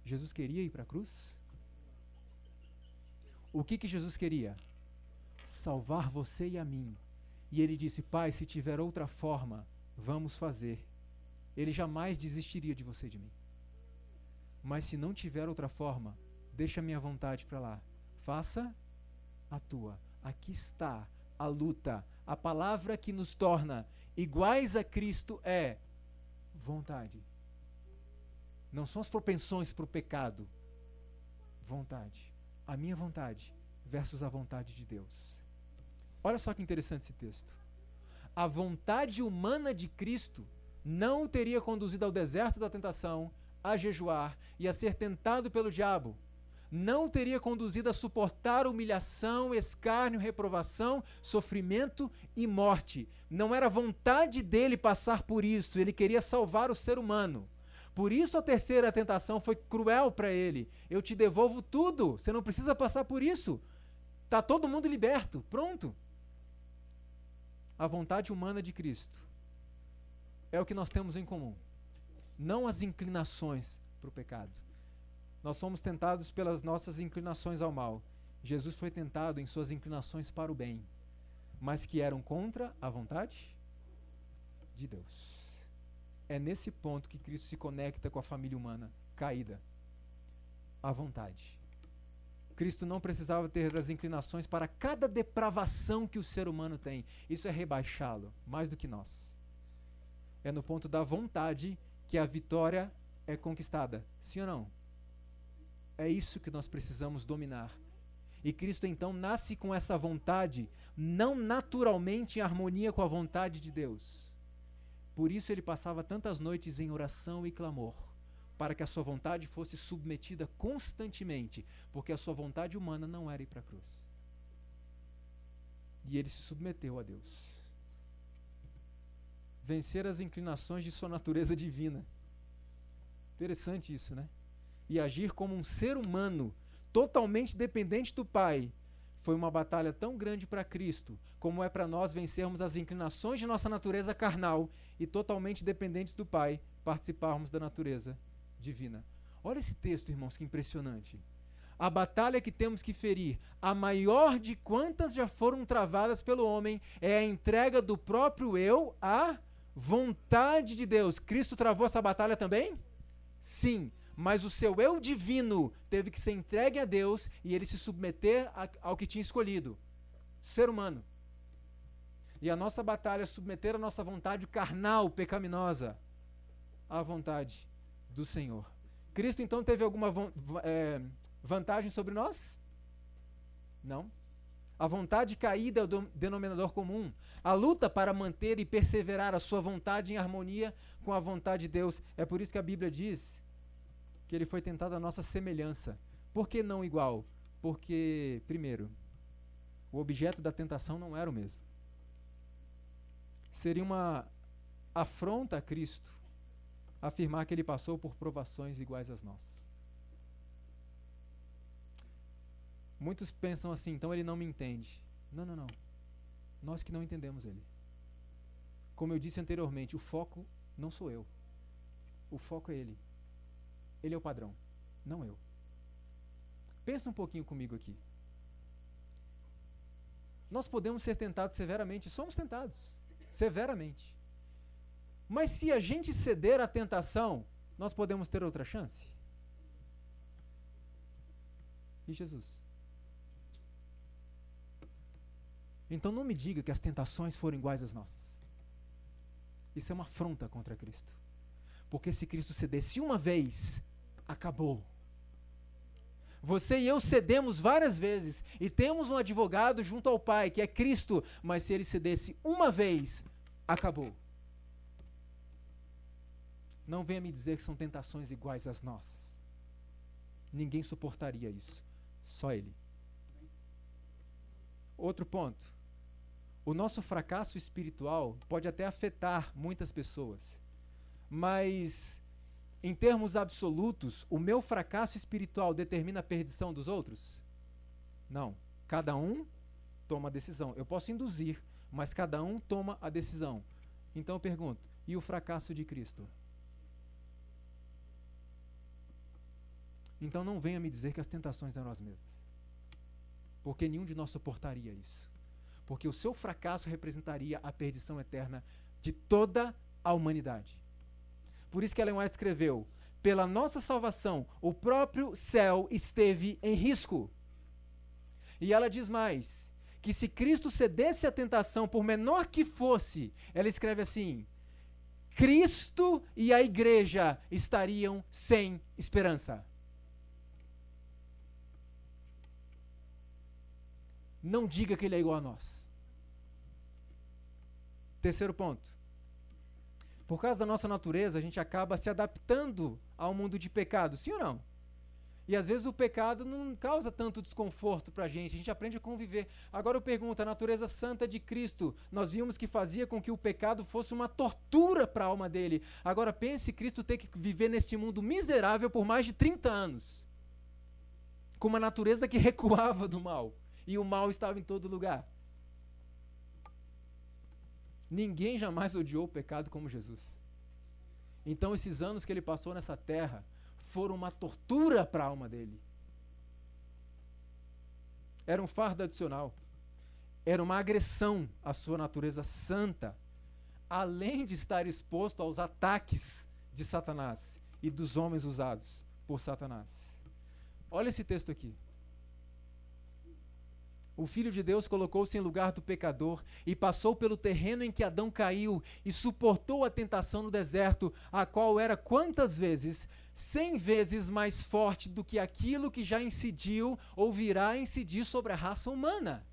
Jesus queria ir para a cruz? O que Jesus queria? Salvar você e a mim. E ele disse: Pai, se tiver outra forma, vamos fazer. Ele jamais desistiria de você e de mim. Mas se não tiver outra forma, deixa a minha vontade para lá. Faça a tua. Aqui está a luta. A palavra que nos torna iguais a Cristo é vontade. Não são as propensões para o pecado. Vontade. A minha vontade versus a vontade de Deus. Olha só que interessante esse texto. A vontade humana de Cristo não o teria conduzido ao deserto da tentação, a jejuar e a ser tentado pelo diabo. Não o teria conduzido a suportar humilhação, escárnio, reprovação, sofrimento e morte. Não era vontade dele passar por isso, ele queria salvar o ser humano. Por isso a terceira tentação foi cruel para ele. Eu te devolvo tudo, você não precisa passar por isso. Está todo mundo liberto, pronto. A vontade humana de Cristo é o que nós temos em comum. Não as inclinações para o pecado. Nós somos tentados pelas nossas inclinações ao mal. Jesus foi tentado em suas inclinações para o bem, mas que eram contra a vontade de Deus. É nesse ponto que Cristo se conecta com a família humana caída. A vontade. Cristo não precisava ter as inclinações para cada depravação que o ser humano tem. Isso é rebaixá-lo, mais do que nós. É no ponto da vontade que a vitória é conquistada. Sim ou não? É isso que nós precisamos dominar. E Cristo então nasce com essa vontade, não naturalmente em harmonia com a vontade de Deus. Por isso ele passava tantas noites em oração e clamor, para que a sua vontade fosse submetida constantemente, porque a sua vontade humana não era ir para a cruz. E ele se submeteu a Deus. Vencer as inclinações de sua natureza divina. Interessante isso, né? E agir como um ser humano, totalmente dependente do Pai, foi uma batalha tão grande para Cristo, como é para nós vencermos as inclinações de nossa natureza carnal e totalmente dependentes do Pai, participarmos da natureza divina. Olha esse texto, irmãos, que impressionante. A batalha que temos que ferir, a maior de quantas já foram travadas pelo homem, é a entrega do próprio eu à vontade de Deus. Cristo travou essa batalha também? Sim, mas o seu eu divino teve que ser entregue a Deus e ele se submeter ao que tinha escolhido, ser humano. E a nossa batalha é submeter a nossa vontade carnal, pecaminosa, à vontade do Senhor. Cristo então teve alguma vantagem sobre nós? Não. A vontade caída é o denominador comum. A luta para manter e perseverar a sua vontade em harmonia com a vontade de Deus. É por isso que a Bíblia diz que ele foi tentado à nossa semelhança. Por que não igual? Porque, primeiro, o objeto da tentação não era o mesmo. Seria uma afronta a Cristo afirmar que ele passou por provações iguais às nossas. Muitos pensam assim, então ele não me entende. Não, não, não. Nós que não entendemos ele. Como eu disse anteriormente, o foco não sou eu. O foco é ele. Ele é o padrão, não eu. Pensa um pouquinho comigo aqui. Nós podemos ser tentados severamente, somos tentados, severamente. Mas se a gente ceder à tentação, nós podemos ter outra chance? E Jesus? Então não me diga que as tentações foram iguais às nossas. Isso é uma afronta contra Cristo. Porque se Cristo cedesse uma vez, acabou. Você e eu cedemos várias vezes e temos um advogado junto ao Pai, que é Cristo, mas se ele cedesse uma vez, acabou. Não venha me dizer que são tentações iguais às nossas. Ninguém suportaria isso, só ele. Outro ponto. O nosso fracasso espiritual pode até afetar muitas pessoas, mas em termos absolutos, o meu fracasso espiritual determina a perdição dos outros? Não. Cada um toma a decisão. Eu posso induzir, mas cada um toma a decisão. Então eu pergunto, e o fracasso de Cristo? Então não venha me dizer que as tentações eram as mesmas. Porque nenhum de nós suportaria isso. Porque o seu fracasso representaria a perdição eterna de toda a humanidade. Por isso que Ellen White escreveu, pela nossa salvação, o próprio céu esteve em risco. E ela diz mais, que se Cristo cedesse à tentação, por menor que fosse, ela escreve assim, Cristo e a igreja estariam sem esperança. Não diga que ele é igual a nós. Terceiro ponto. Por causa da nossa natureza, a gente acaba se adaptando ao mundo de pecado, sim ou não? E às vezes o pecado não causa tanto desconforto pra gente, a gente aprende a conviver. Agora eu pergunto, a natureza santa de Cristo, nós vimos que fazia com que o pecado fosse uma tortura para a alma dele. Agora pense Cristo ter que viver nesse mundo miserável por mais de 30 anos. Com uma natureza que recuava do mal. E o mal estava em todo lugar. Ninguém jamais odiou o pecado como Jesus. Então esses anos que ele passou nessa terra foram uma tortura para a alma dele. Era um fardo adicional. Era uma agressão à sua natureza santa, além de estar exposto aos ataques de Satanás e dos homens usados por Satanás. Olha esse texto aqui. O Filho de Deus colocou-se em lugar do pecador e passou pelo terreno em que Adão caiu e suportou a tentação no deserto, a qual era quantas vezes? 100 vezes mais forte do que aquilo que já incidiu ou virá incidir sobre a raça humana.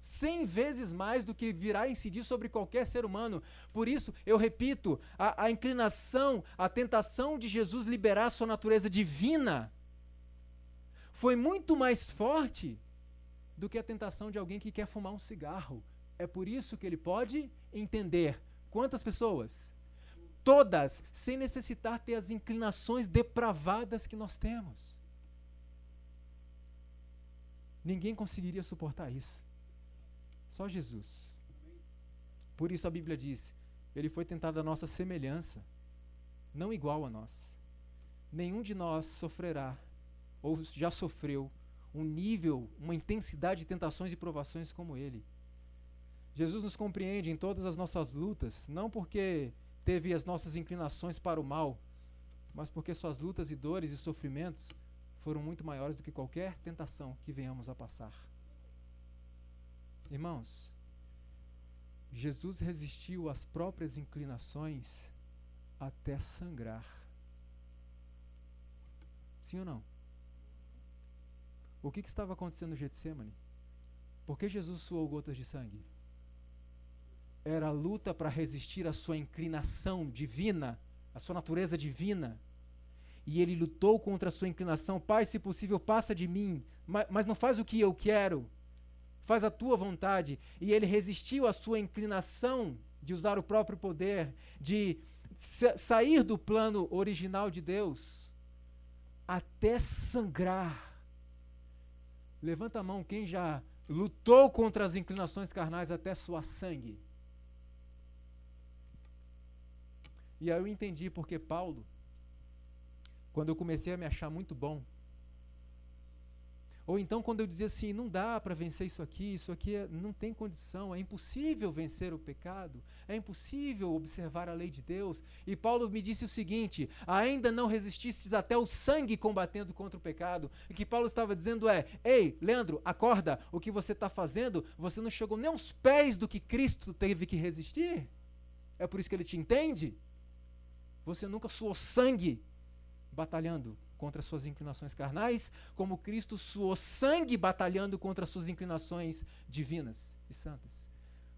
100 vezes mais do que virá incidir sobre qualquer ser humano. Por isso, eu repito, a inclinação, a tentação de Jesus liberar sua natureza divina foi muito mais forte do que a tentação de alguém que quer fumar um cigarro. É por isso que ele pode entender. Quantas pessoas? Todas, sem necessitar ter as inclinações depravadas que nós temos. Ninguém conseguiria suportar isso. Só Jesus. Por isso a Bíblia diz, ele foi tentado à nossa semelhança, não igual a nós. Nenhum de nós sofrerá ou já sofreu um nível, uma intensidade de tentações e provações como ele. Jesus nos compreende em todas as nossas lutas, não porque teve as nossas inclinações para o mal, mas porque suas lutas e dores e sofrimentos foram muito maiores do que qualquer tentação que venhamos a passar. Irmãos, Jesus resistiu às próprias inclinações até sangrar. Sim ou não? O que estava acontecendo no Getsemane? Por que Jesus suou gotas de sangue? Era a luta para resistir à sua inclinação divina, à sua natureza divina. E ele lutou contra a sua inclinação. Pai, se possível, passa de mim, mas não faz o que eu quero, faz a tua vontade. E ele resistiu à sua inclinação de usar o próprio poder, de sair do plano original de Deus, até sangrar. Levanta a mão quem já lutou contra as inclinações carnais até suar sangue. E aí eu entendi porque Paulo, quando eu comecei a me achar muito bom, ou então quando eu dizia assim, não dá para vencer isso aqui não tem condição, é impossível vencer o pecado, é impossível observar a lei de Deus. E Paulo me disse o seguinte, ainda não resististes até o sangue combatendo contra o pecado. E o que Paulo estava dizendo é, ei, Leandro, acorda, o que você está fazendo, você não chegou nem aos pés do que Cristo teve que resistir. É por isso que ele te entende. Você nunca suou sangue batalhando contra as suas inclinações carnais, como Cristo suou sangue batalhando contra as suas inclinações divinas e santas.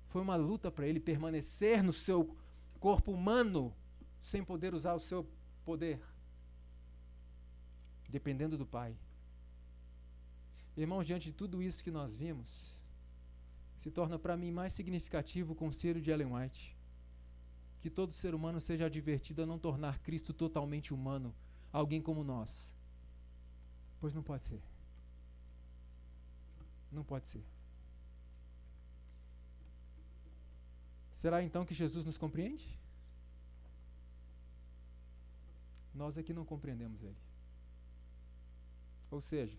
Foi uma luta para ele permanecer no seu corpo humano, sem poder usar o seu poder, dependendo do Pai. Irmãos, diante de tudo isso que nós vimos, se torna para mim mais significativo o conselho de Ellen White, que todo ser humano seja advertido a não tornar Cristo totalmente humano, alguém como nós. Pois não pode ser. Não pode ser. Será então que Jesus nos compreende? Nós aqui não compreendemos Ele. Ou seja,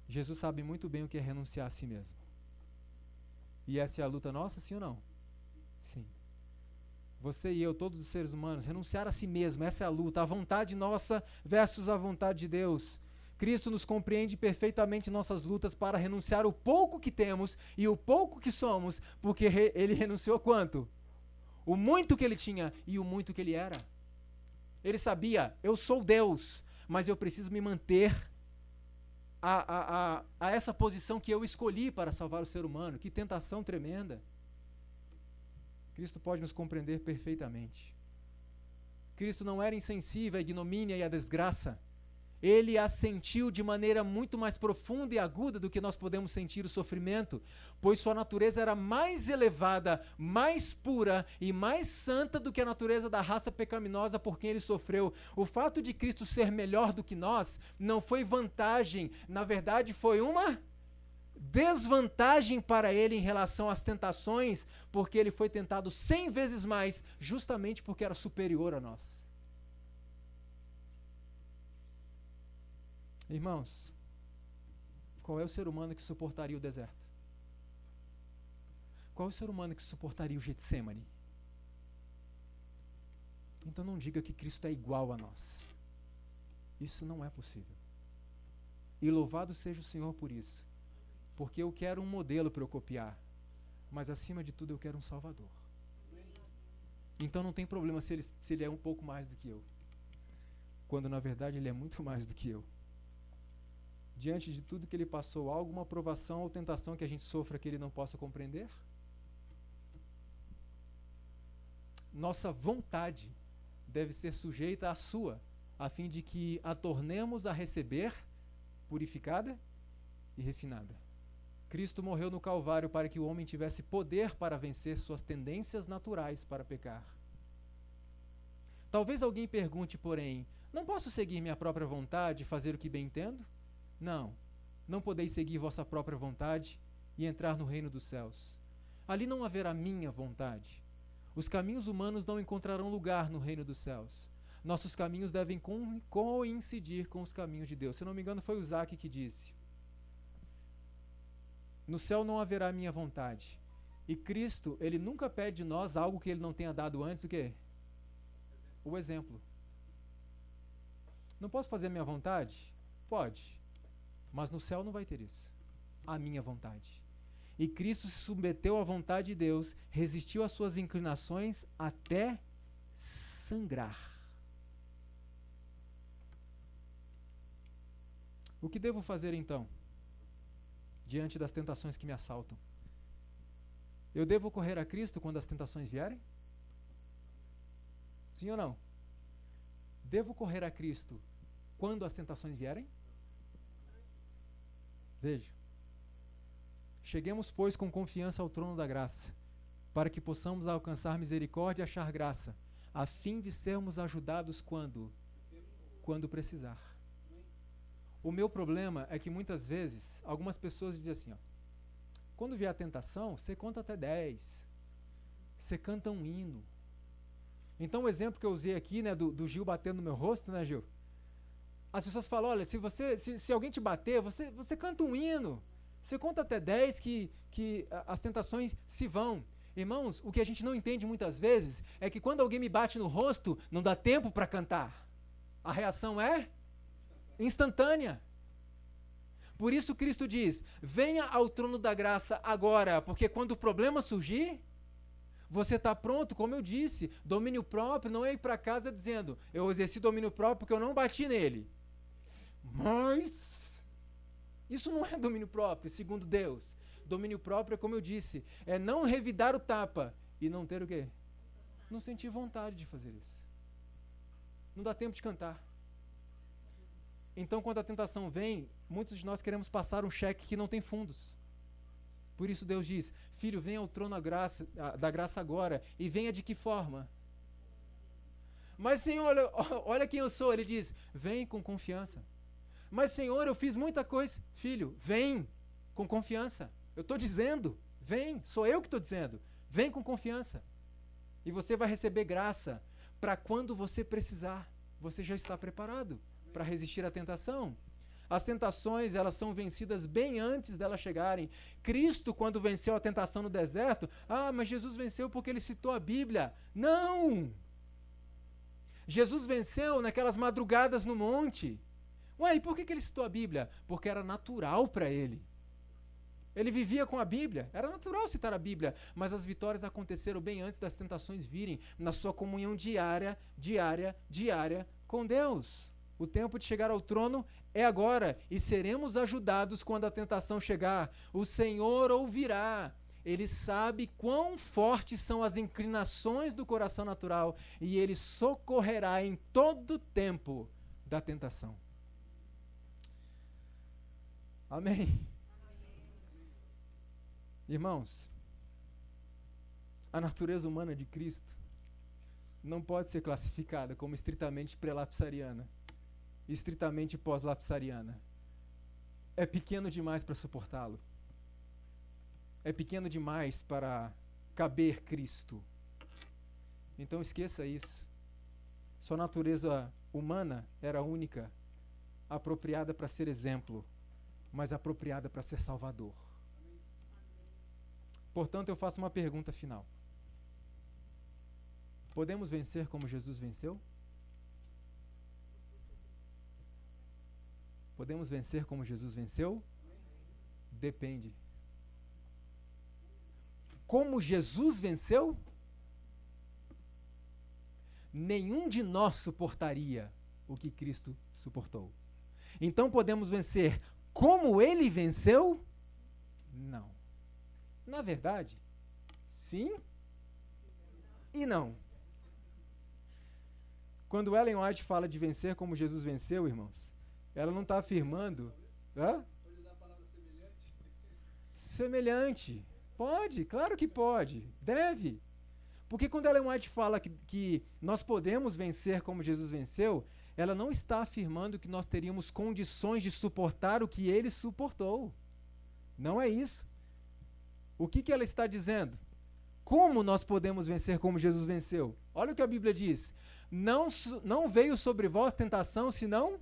Jesus sabe muito bem o que é renunciar a si mesmo. E essa é a luta nossa, sim ou não? Sim. Você e eu, todos os seres humanos, renunciar a si mesmo, essa é a luta, a vontade nossa versus a vontade de Deus. Cristo nos compreende perfeitamente nossas lutas para renunciar o pouco que temos e o pouco que somos, porque ele renunciou quanto? O muito que ele tinha e o muito que ele era. Ele sabia, eu sou Deus, mas eu preciso me manter a essa posição que eu escolhi para salvar o ser humano. Que tentação tremenda. Cristo pode nos compreender perfeitamente. Cristo não era insensível à ignomínia e à desgraça. Ele a sentiu de maneira muito mais profunda e aguda do que nós podemos sentir o sofrimento, pois sua natureza era mais elevada, mais pura e mais santa do que a natureza da raça pecaminosa por quem ele sofreu. O fato de Cristo ser melhor do que nós não foi vantagem, na verdade foi uma desvantagem para ele em relação às tentações, porque ele foi tentado 100 vezes mais, justamente porque era superior a nós. Irmãos, qual é o ser humano que suportaria o deserto? Qual é o ser humano que suportaria o Getsemane? Então não diga que Cristo é igual a nós. Isso não é possível. E louvado seja o Senhor por isso. Porque eu quero um modelo para eu copiar, mas acima de tudo eu quero um Salvador. Então não tem problema se ele é um pouco mais do que eu, quando na verdade ele é muito mais do que eu. Diante de tudo que ele passou, há alguma provação ou tentação que a gente sofra que ele não possa compreender? Nossa vontade deve ser sujeita à sua, a fim de que a tornemos a receber purificada e refinada. Cristo morreu no Calvário para que o homem tivesse poder para vencer suas tendências naturais para pecar. Talvez alguém pergunte, porém, não posso seguir minha própria vontade e fazer o que bem entendo? Não, não podeis seguir vossa própria vontade e entrar no reino dos céus. Ali não haverá minha vontade. Os caminhos humanos não encontrarão lugar no reino dos céus. Nossos caminhos devem coincidir com os caminhos de Deus. Se não me engano, foi o Isaac que disse: no céu não haverá minha vontade. E Cristo, ele nunca pede de nós algo que ele não tenha dado antes, o quê? O exemplo. Não posso fazer a minha vontade? Pode. Mas no céu não vai ter isso. A minha vontade. E Cristo se submeteu à vontade de Deus, resistiu às suas inclinações até sangrar. O que devo fazer então, diante das tentações que me assaltam? Eu devo correr a Cristo quando as tentações vierem? Sim ou não? Devo correr a Cristo quando as tentações vierem? Veja. Cheguemos, pois, com confiança ao trono da graça, para que possamos alcançar misericórdia e achar graça, a fim de sermos ajudados quando precisar. O meu problema é que muitas vezes, algumas pessoas dizem assim, ó, quando vier a tentação, você conta até 10. Você canta um hino. Então o exemplo que eu usei aqui, né, do Gil batendo no meu rosto, né, Gil? As pessoas falam, olha, se alguém te bater, você canta um hino. Você conta até 10 que as tentações se vão. Irmãos, o que a gente não entende muitas vezes é que quando alguém me bate no rosto, não dá tempo para cantar. A reação é instantânea. Por isso Cristo diz, venha ao trono da graça agora, porque quando o problema surgir, você está pronto, como eu disse, domínio próprio não é ir para casa dizendo, eu exerci domínio próprio porque eu não bati nele. Mas isso não é domínio próprio, segundo Deus. Domínio próprio é como eu disse, é não revidar o tapa e não ter o quê? Não sentir vontade de fazer isso. Não dá tempo de cantar. Então, quando a tentação vem, muitos de nós queremos passar um cheque que não tem fundos. Por isso Deus diz, filho, venha ao trono da graça agora. E venha de que forma? Mas Senhor, olha quem eu sou. Ele diz, vem com confiança. Mas Senhor, eu fiz muita coisa. Filho, vem com confiança. Eu estou dizendo, vem, sou eu que estou dizendo. Vem com confiança. E você vai receber graça para quando você precisar. Você já está preparado para resistir à tentação. As tentações, elas são vencidas bem antes delas chegarem. Cristo, quando venceu a tentação no deserto, mas Jesus venceu porque ele citou a Bíblia. Não! Jesus venceu naquelas madrugadas no monte. Ué, e por que ele citou a Bíblia? Porque era natural para ele. Ele vivia com a Bíblia, era natural citar a Bíblia, mas as vitórias aconteceram bem antes das tentações virem, na sua comunhão diária com Deus. O tempo de chegar ao trono é agora, e seremos ajudados quando a tentação chegar. O Senhor ouvirá. Ele sabe quão fortes são as inclinações do coração natural, e Ele socorrerá em todo tempo da tentação. Amém. Irmãos, a natureza humana de Cristo não pode ser classificada como estritamente pré-lapsariana, estritamente pós-lapsariana. É pequeno demais para suportá-lo. É pequeno demais para caber Cristo. Então esqueça isso. Sua natureza humana era única, apropriada para ser exemplo, mas apropriada para ser salvador. Portanto, eu faço uma pergunta final. Podemos vencer como Jesus venceu? Podemos vencer como Jesus venceu? Depende. Como Jesus venceu? Nenhum de nós suportaria o que Cristo suportou. Então podemos vencer como Ele venceu? Não. Na verdade, sim e não. Quando Ellen White fala de vencer como Jesus venceu, irmãos, ela não está afirmando... Hã? Pode usar a palavra semelhante? Semelhante. Pode, claro que pode. Deve. Porque quando Ellen White fala que nós podemos vencer como Jesus venceu, ela não está afirmando que nós teríamos condições de suportar o que Ele suportou. Não é isso. O que ela está dizendo? Como nós podemos vencer como Jesus venceu? Olha o que a Bíblia diz. Não veio sobre vós tentação, senão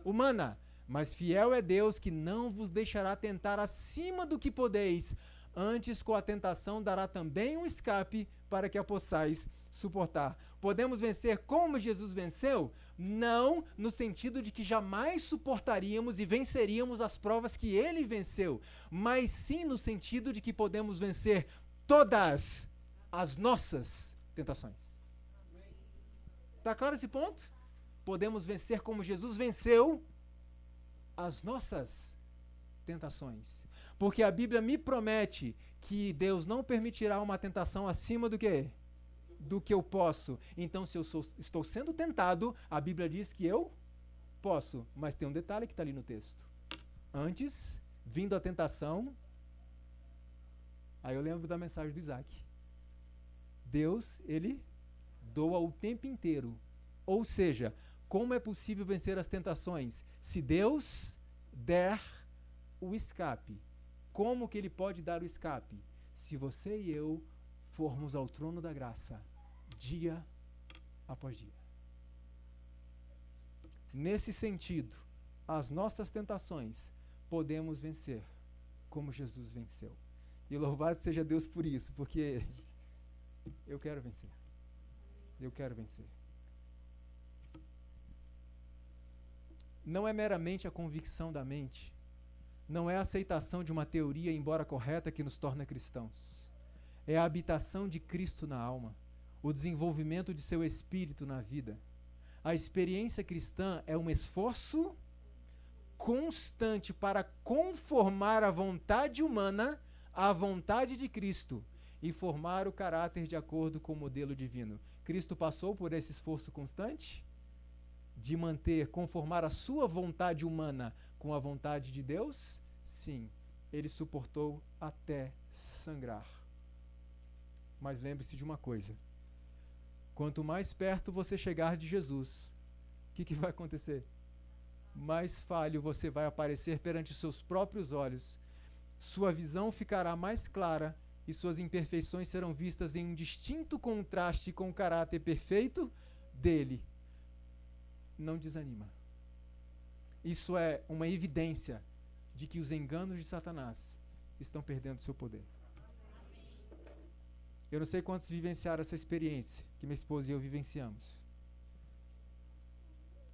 humana. Mas fiel é Deus que não vos deixará tentar acima do que podeis. Antes, com a tentação, dará também um escape para que a possais suportar. Podemos vencer como Jesus venceu? Não no sentido de que jamais suportaríamos e venceríamos as provas que Ele venceu, mas sim no sentido de que podemos vencer todas as nossas tentações. Está claro esse ponto? Podemos vencer como Jesus venceu as nossas tentações. Porque a Bíblia me promete que Deus não permitirá uma tentação acima do quê? Do que eu posso. Então, se eu estou sendo tentado, a Bíblia diz que eu posso. Mas tem um detalhe que está ali no texto. Antes, vindo a tentação, aí eu lembro da mensagem do Isaac. Deus, Ele doa o tempo inteiro. Ou seja, como é possível vencer as tentações? Se Deus der o escape. Como que ele pode dar o escape? Se você e eu formos ao trono da graça, dia após dia. Nesse sentido, as nossas tentações podemos vencer como Jesus venceu. E louvado seja Deus por isso, porque eu quero vencer. Eu quero vencer. Não é meramente a convicção da mente, não é a aceitação de uma teoria, embora correta, que nos torna cristãos. É a habitação de Cristo na alma, o desenvolvimento de seu espírito na vida. A experiência cristã é um esforço constante para conformar a vontade humana à vontade de Cristo e formar o caráter de acordo com o modelo divino. Cristo passou por esse esforço constante de conformar a sua vontade humana com a vontade de Deus? Sim, ele suportou até sangrar. Mas lembre-se de uma coisa: quanto mais perto você chegar de Jesus, o que vai acontecer? Mais falho você vai aparecer perante seus próprios olhos. Sua visão ficará mais clara e suas imperfeições serão vistas em um distinto contraste com o caráter perfeito dele. Não desanima. Isso é uma evidência de que os enganos de Satanás estão perdendo seu poder. Eu não sei quantos vivenciaram essa experiência que minha esposa e eu vivenciamos.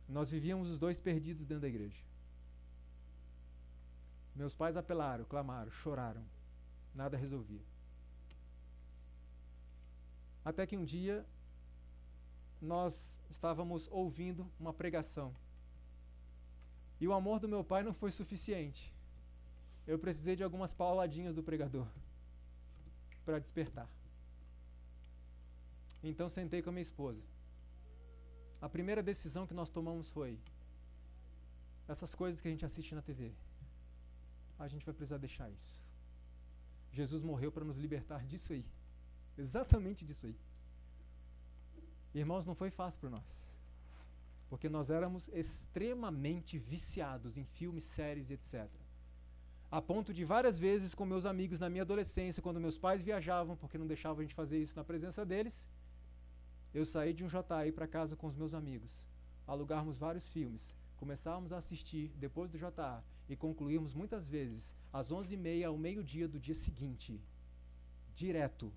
Nós vivíamos os dois perdidos dentro da igreja. Meus pais apelaram, clamaram, choraram. Nada resolvia. Até que um dia nós estávamos ouvindo uma pregação. E o amor do meu pai não foi suficiente. Eu precisei de algumas pauladinhas do pregador para despertar. Então sentei com a minha esposa. A primeira decisão que nós tomamos foi: essas coisas que a gente assiste na TV, a gente vai precisar deixar isso. Jesus morreu para nos libertar disso aí. Exatamente disso aí. Irmãos, não foi fácil para nós. Porque nós éramos extremamente viciados em filmes, séries e etc. A ponto de várias vezes com meus amigos na minha adolescência, quando meus pais viajavam, porque não deixavam a gente fazer isso na presença deles, eu saí de um JA para casa com os meus amigos, alugarmos vários filmes, começávamos a assistir depois do JA e concluímos muitas vezes às 11h30 ao meio-dia do dia seguinte, direto.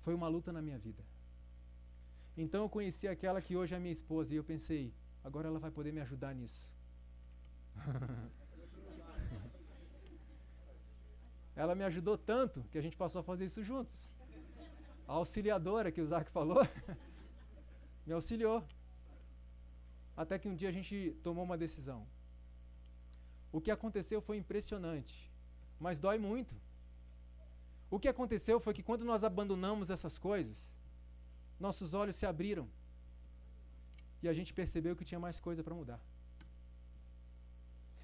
Foi uma luta na minha vida. Então eu conheci aquela que hoje é minha esposa e eu pensei, agora ela vai poder me ajudar nisso. Ela me ajudou tanto que a gente passou a fazer isso juntos. A auxiliadora que o Zac falou me auxiliou. Até que um dia a gente tomou uma decisão. O que aconteceu foi impressionante, mas dói muito. O que aconteceu foi que quando nós abandonamos essas coisas, nossos olhos se abriram e a gente percebeu que tinha mais coisa para mudar.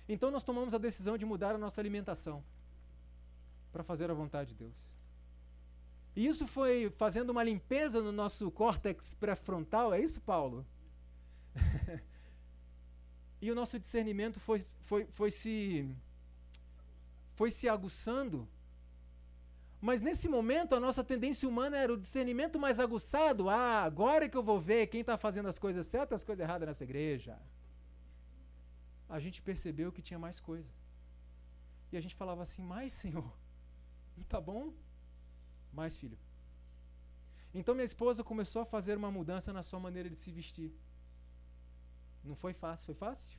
Então nós tomamos a decisão de mudar a nossa alimentação para fazer a vontade de Deus. E isso foi fazendo uma limpeza no nosso córtex pré-frontal, é isso, Paulo? E o nosso discernimento foi se aguçando. Mas nesse momento a nossa tendência humana era o discernimento mais aguçado. Ah, agora que eu vou ver quem está fazendo as coisas certas e as coisas erradas nessa igreja. A gente percebeu que tinha mais coisa. E a gente falava assim, mais, Senhor, tá bom? Mais, filho. Então minha esposa começou a fazer uma mudança na sua maneira de se vestir. Não foi fácil. Foi fácil?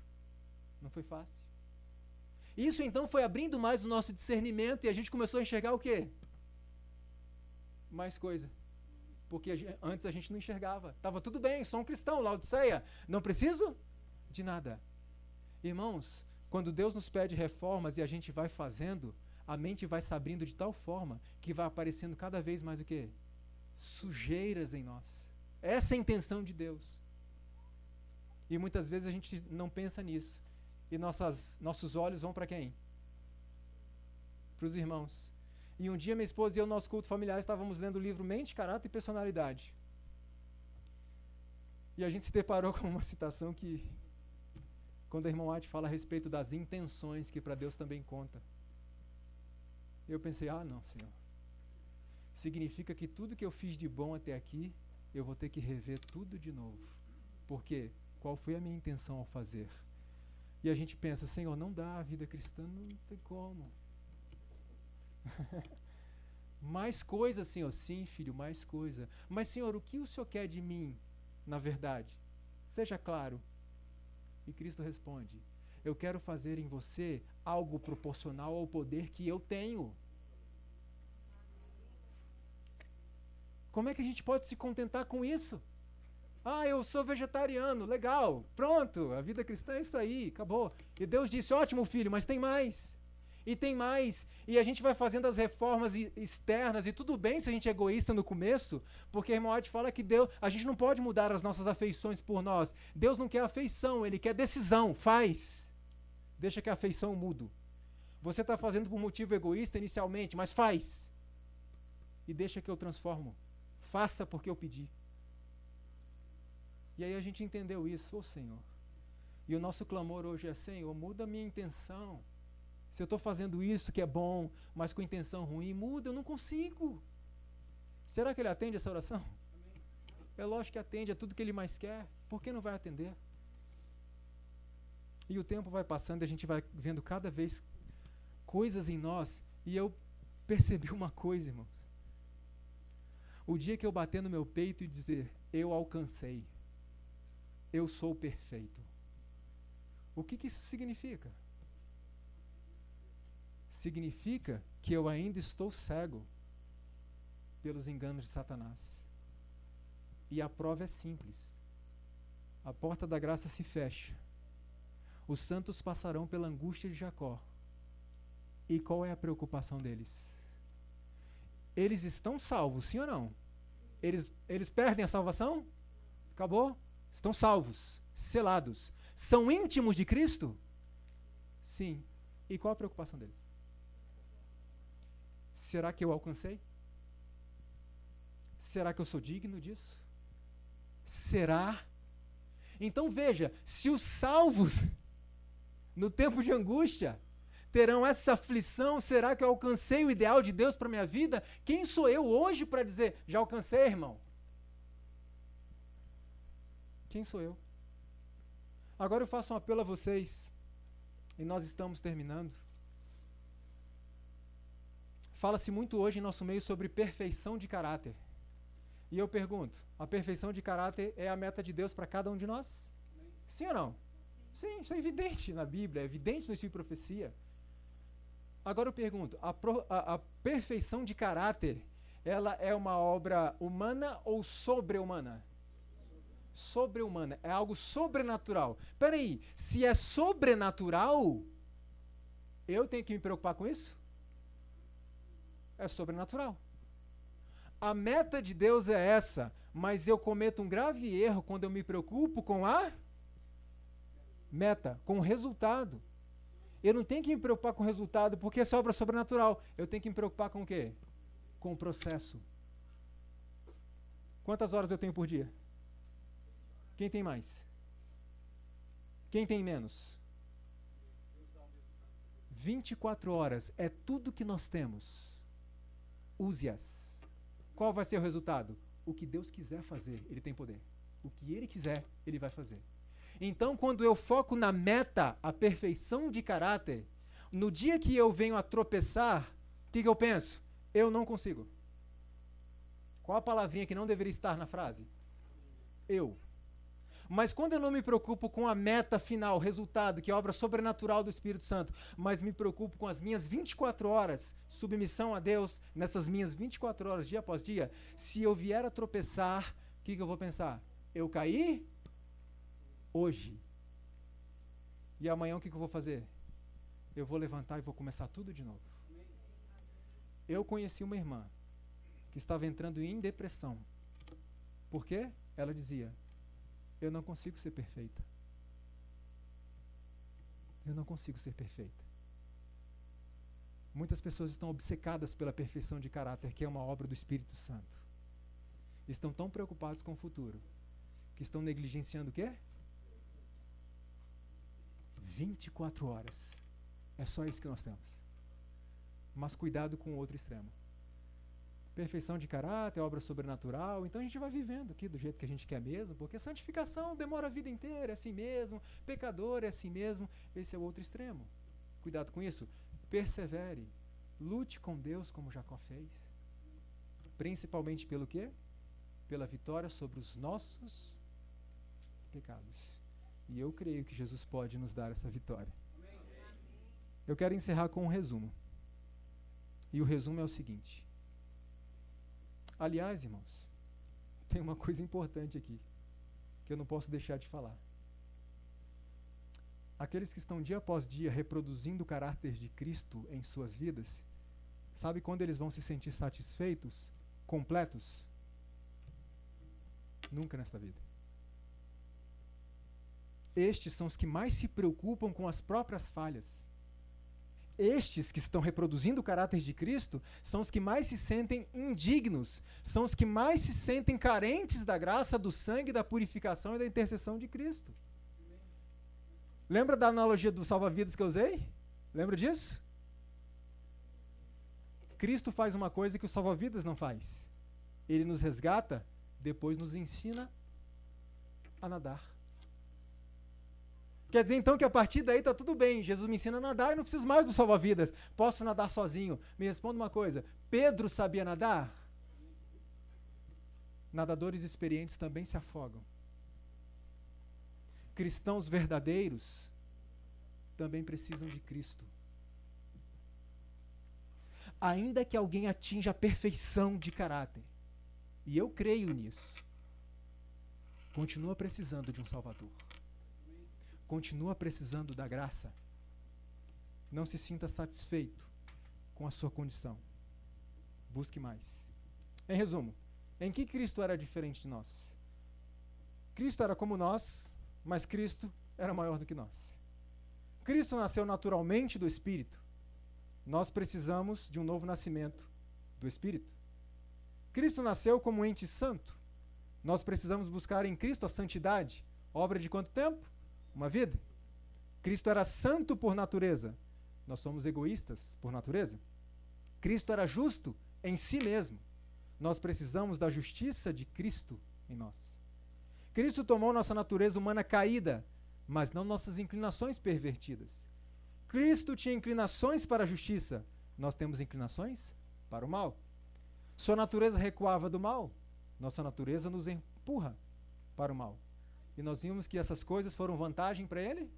Não foi fácil. Isso então foi abrindo mais o nosso discernimento e a gente começou a enxergar o quê? Mais coisa. Porque antes a gente não enxergava. Estava tudo bem, sou um cristão, Laodiceia. Não preciso de nada. Irmãos, quando Deus nos pede reformas e a gente vai fazendo, a mente vai se abrindo de tal forma que vai aparecendo cada vez mais o quê? Sujeiras em nós. Essa é a intenção de Deus. E muitas vezes a gente não pensa nisso. E nossos olhos vão para quem? Para os irmãos. E um dia minha esposa e eu, no nosso culto familiar, estávamos lendo o livro Mente, Caráter e Personalidade. E a gente se deparou com uma citação que quando a irmã White fala a respeito das intenções, que para Deus também conta. Eu pensei, não, Senhor. Significa que tudo que eu fiz de bom até aqui, eu vou ter que rever tudo de novo. Por quê? Qual foi a minha intenção ao fazer? E a gente pensa, Senhor, não dá, a vida cristã não tem como. Mais coisa, Senhor. Sim, filho, mais coisa. Mas, Senhor, o que o Senhor quer de mim, na verdade? Seja claro. E Cristo responde, eu quero fazer em você algo proporcional ao poder que eu tenho. Como é que a gente pode se contentar com isso? Eu sou vegetariano, legal, pronto, a vida cristã é isso aí, acabou. E Deus disse, ótimo filho, mas tem mais. E tem mais. E a gente vai fazendo as reformas externas, e tudo bem se a gente é egoísta no começo, porque a irmã White fala que a gente não pode mudar as nossas afeições por nós. Deus não quer afeição, Ele quer decisão, faz. Deixa que a afeição mude. Você está fazendo por motivo egoísta inicialmente, mas faz. E deixa que eu transformo. Faça porque eu pedi. E aí a gente entendeu isso, Senhor. E o nosso clamor hoje é, Senhor, muda a minha intenção. Se eu estou fazendo isso que é bom, mas com intenção ruim, muda, eu não consigo. Será que Ele atende essa oração? É lógico que atende, é tudo que Ele mais quer. Por que não vai atender? E o tempo vai passando e a gente vai vendo cada vez coisas em nós. E eu percebi uma coisa, irmãos. O dia que eu bater no meu peito e dizer, eu alcancei, eu sou perfeito. O que isso significa? Significa que eu ainda estou cego pelos enganos de Satanás. E a prova é simples. A porta da graça se fecha. Os santos passarão pela angústia de Jacó. E qual é a preocupação deles? Eles estão salvos, sim ou não? Eles perdem a salvação? Acabou? Estão salvos, selados. São íntimos de Cristo? Sim. E qual a preocupação deles? Será que eu alcancei? Será que eu sou digno disso? Será? Então veja, se os salvos, no tempo de angústia, terão essa aflição, será que eu alcancei o ideal de Deus para a minha vida? Quem sou eu hoje para dizer, já alcancei, irmão? Quem sou eu? Agora eu faço um apelo a vocês, e nós estamos terminando. Fala-se muito hoje em nosso meio sobre perfeição de caráter. E eu pergunto, a perfeição de caráter é a meta de Deus para cada um de nós? Sim ou não? Sim, isso é evidente na Bíblia, é evidente no Espírito de Profecia. Agora eu pergunto, a perfeição de caráter, ela é uma obra humana ou sobre-humana? Sobre-humana, é algo sobrenatural. Espera aí, se é sobrenatural, eu tenho que me preocupar com isso? É sobrenatural. A meta de Deus é essa, mas eu cometo um grave erro quando eu me preocupo com a meta, com o resultado. Eu não tenho que me preocupar com o resultado, porque é obra sobrenatural. Eu tenho que me preocupar com o quê? Com o processo. Quantas horas eu tenho por dia? Quem tem mais? Quem tem menos? 24 horas é tudo que nós temos. Use-as. Qual vai ser o resultado? O que Deus quiser fazer, Ele tem poder. O que Ele quiser, Ele vai fazer. Então, quando eu foco na meta, a perfeição de caráter, no dia que eu venho a tropeçar, o que eu penso? Eu não consigo. Qual a palavrinha que não deveria estar na frase? Eu. Mas quando eu não me preocupo com a meta final, o resultado, que é a obra sobrenatural do Espírito Santo, mas me preocupo com as minhas 24 horas, submissão a Deus, nessas minhas 24 horas, dia após dia, se eu vier a tropeçar, o que eu vou pensar? Eu caí hoje. E amanhã o que eu vou fazer? Eu vou levantar e vou começar tudo de novo. Eu conheci uma irmã que estava entrando em depressão. Por quê? Ela dizia, eu não consigo ser perfeita. Eu não consigo ser perfeita. Muitas pessoas estão obcecadas pela perfeição de caráter, que é uma obra do Espírito Santo. Estão tão preocupados com o futuro, que estão negligenciando o quê? 24 horas. É só isso que nós temos. Mas cuidado com o outro extremo. Perfeição de caráter, obra sobrenatural. Então a gente vai vivendo aqui do jeito que a gente quer mesmo, porque santificação demora a vida inteira, é assim mesmo. Pecador é assim mesmo. Esse é o outro extremo. Cuidado com isso. Persevere. Lute com Deus como Jacó fez. Principalmente pelo quê? Pela vitória sobre os nossos pecados. E eu creio que Jesus pode nos dar essa vitória. Eu quero encerrar com um resumo. E o resumo é o seguinte. Aliás, irmãos, tem uma coisa importante aqui, que eu não posso deixar de falar. Aqueles que estão dia após dia reproduzindo o caráter de Cristo em suas vidas, sabe quando eles vão se sentir satisfeitos, completos? Nunca nesta vida. Estes são os que mais se preocupam com as próprias falhas. Estes que estão reproduzindo o caráter de Cristo são os que mais se sentem indignos, são os que mais se sentem carentes da graça, do sangue, da purificação e da intercessão de Cristo. Lembra da analogia do salva-vidas que eu usei? Lembra disso? Cristo faz uma coisa que o salva-vidas não faz. Ele nos resgata, depois nos ensina a nadar. Quer dizer, então, que a partir daí está tudo bem. Jesus me ensina a nadar e não preciso mais do salva-vidas. Posso nadar sozinho. Me responda uma coisa. Pedro sabia nadar? Nadadores experientes também se afogam. Cristãos verdadeiros também precisam de Cristo. Ainda que alguém atinja a perfeição de caráter, e eu creio nisso, continua precisando de um Salvador. Continua precisando da graça. Não se sinta satisfeito com a sua condição. Busque mais. Em resumo, em que Cristo era diferente de nós? Cristo era como nós, mas Cristo era maior do que nós. Cristo nasceu naturalmente do Espírito. Nós precisamos de um novo nascimento do Espírito. Cristo nasceu como ente santo. Nós precisamos buscar em Cristo a santidade. Obra de quanto tempo? Uma vida. Cristo era santo por natureza. Nós somos egoístas por natureza. Cristo era justo em si mesmo. Nós precisamos da justiça de Cristo em nós. Cristo tomou nossa natureza humana caída, mas não nossas inclinações pervertidas. Cristo tinha inclinações para a justiça. Nós temos inclinações para o mal. Sua natureza recuava do mal. Nossa natureza nos empurra para o mal. E nós vimos que essas coisas foram vantagem para ele?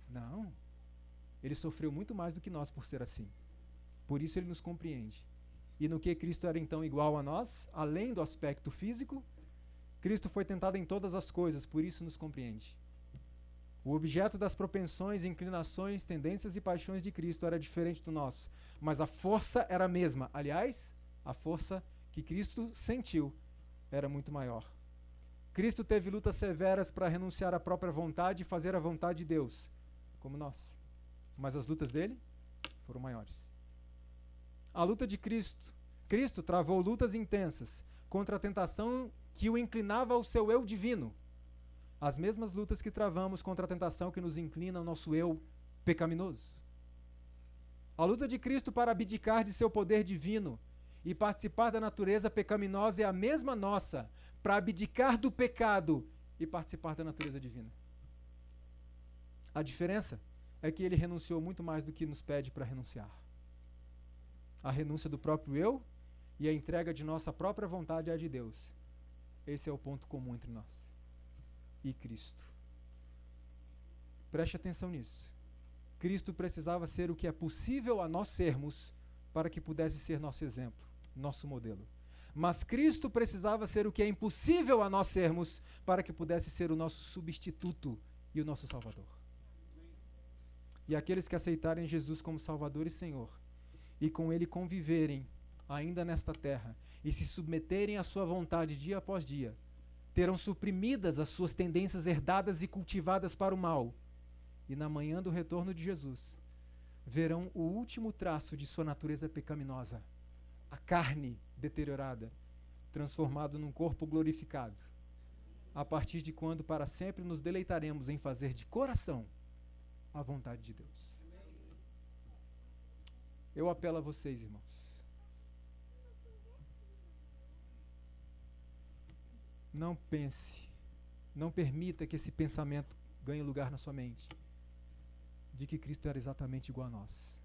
Não. Ele sofreu muito mais do que nós por ser assim. Por isso ele nos compreende. E no que Cristo era então igual a nós, além do aspecto físico, Cristo foi tentado em todas as coisas, por isso nos compreende. O objeto das propensões, inclinações, tendências e paixões de Cristo era diferente do nosso, mas a força era a mesma. Aliás, a força que Cristo sentiu era muito maior. Cristo teve lutas severas para renunciar à própria vontade e fazer a vontade de Deus, como nós. Mas as lutas dele foram maiores. A luta de Cristo travou lutas intensas contra a tentação que o inclinava ao seu eu divino. As mesmas lutas que travamos contra a tentação que nos inclina ao nosso eu pecaminoso. A luta de Cristo para abdicar de seu poder divino e participar da natureza pecaminosa é a mesma nossa, para abdicar do pecado e participar da natureza divina. A diferença é que ele renunciou muito mais do que nos pede para renunciar. A renúncia do próprio eu e a entrega de nossa própria vontade à de Deus. Esse é o ponto comum entre nós e Cristo. Preste atenção nisso. Cristo precisava ser o que é possível a nós sermos para que pudesse ser nosso exemplo, nosso modelo. Mas Cristo precisava ser o que é impossível a nós sermos para que pudesse ser o nosso substituto e o nosso Salvador. E aqueles que aceitarem Jesus como Salvador e Senhor e com Ele conviverem ainda nesta terra e se submeterem à sua vontade dia após dia, terão suprimidas as suas tendências herdadas e cultivadas para o mal. E na manhã do retorno de Jesus, verão o último traço de sua natureza pecaminosa, a carne deteriorada, transformado num corpo glorificado, a partir de quando para sempre nos deleitaremos em fazer de coração a vontade de Deus. Eu apelo a vocês, irmãos. Não pense, não permita que esse pensamento ganhe lugar na sua mente de que Cristo era exatamente igual a nós.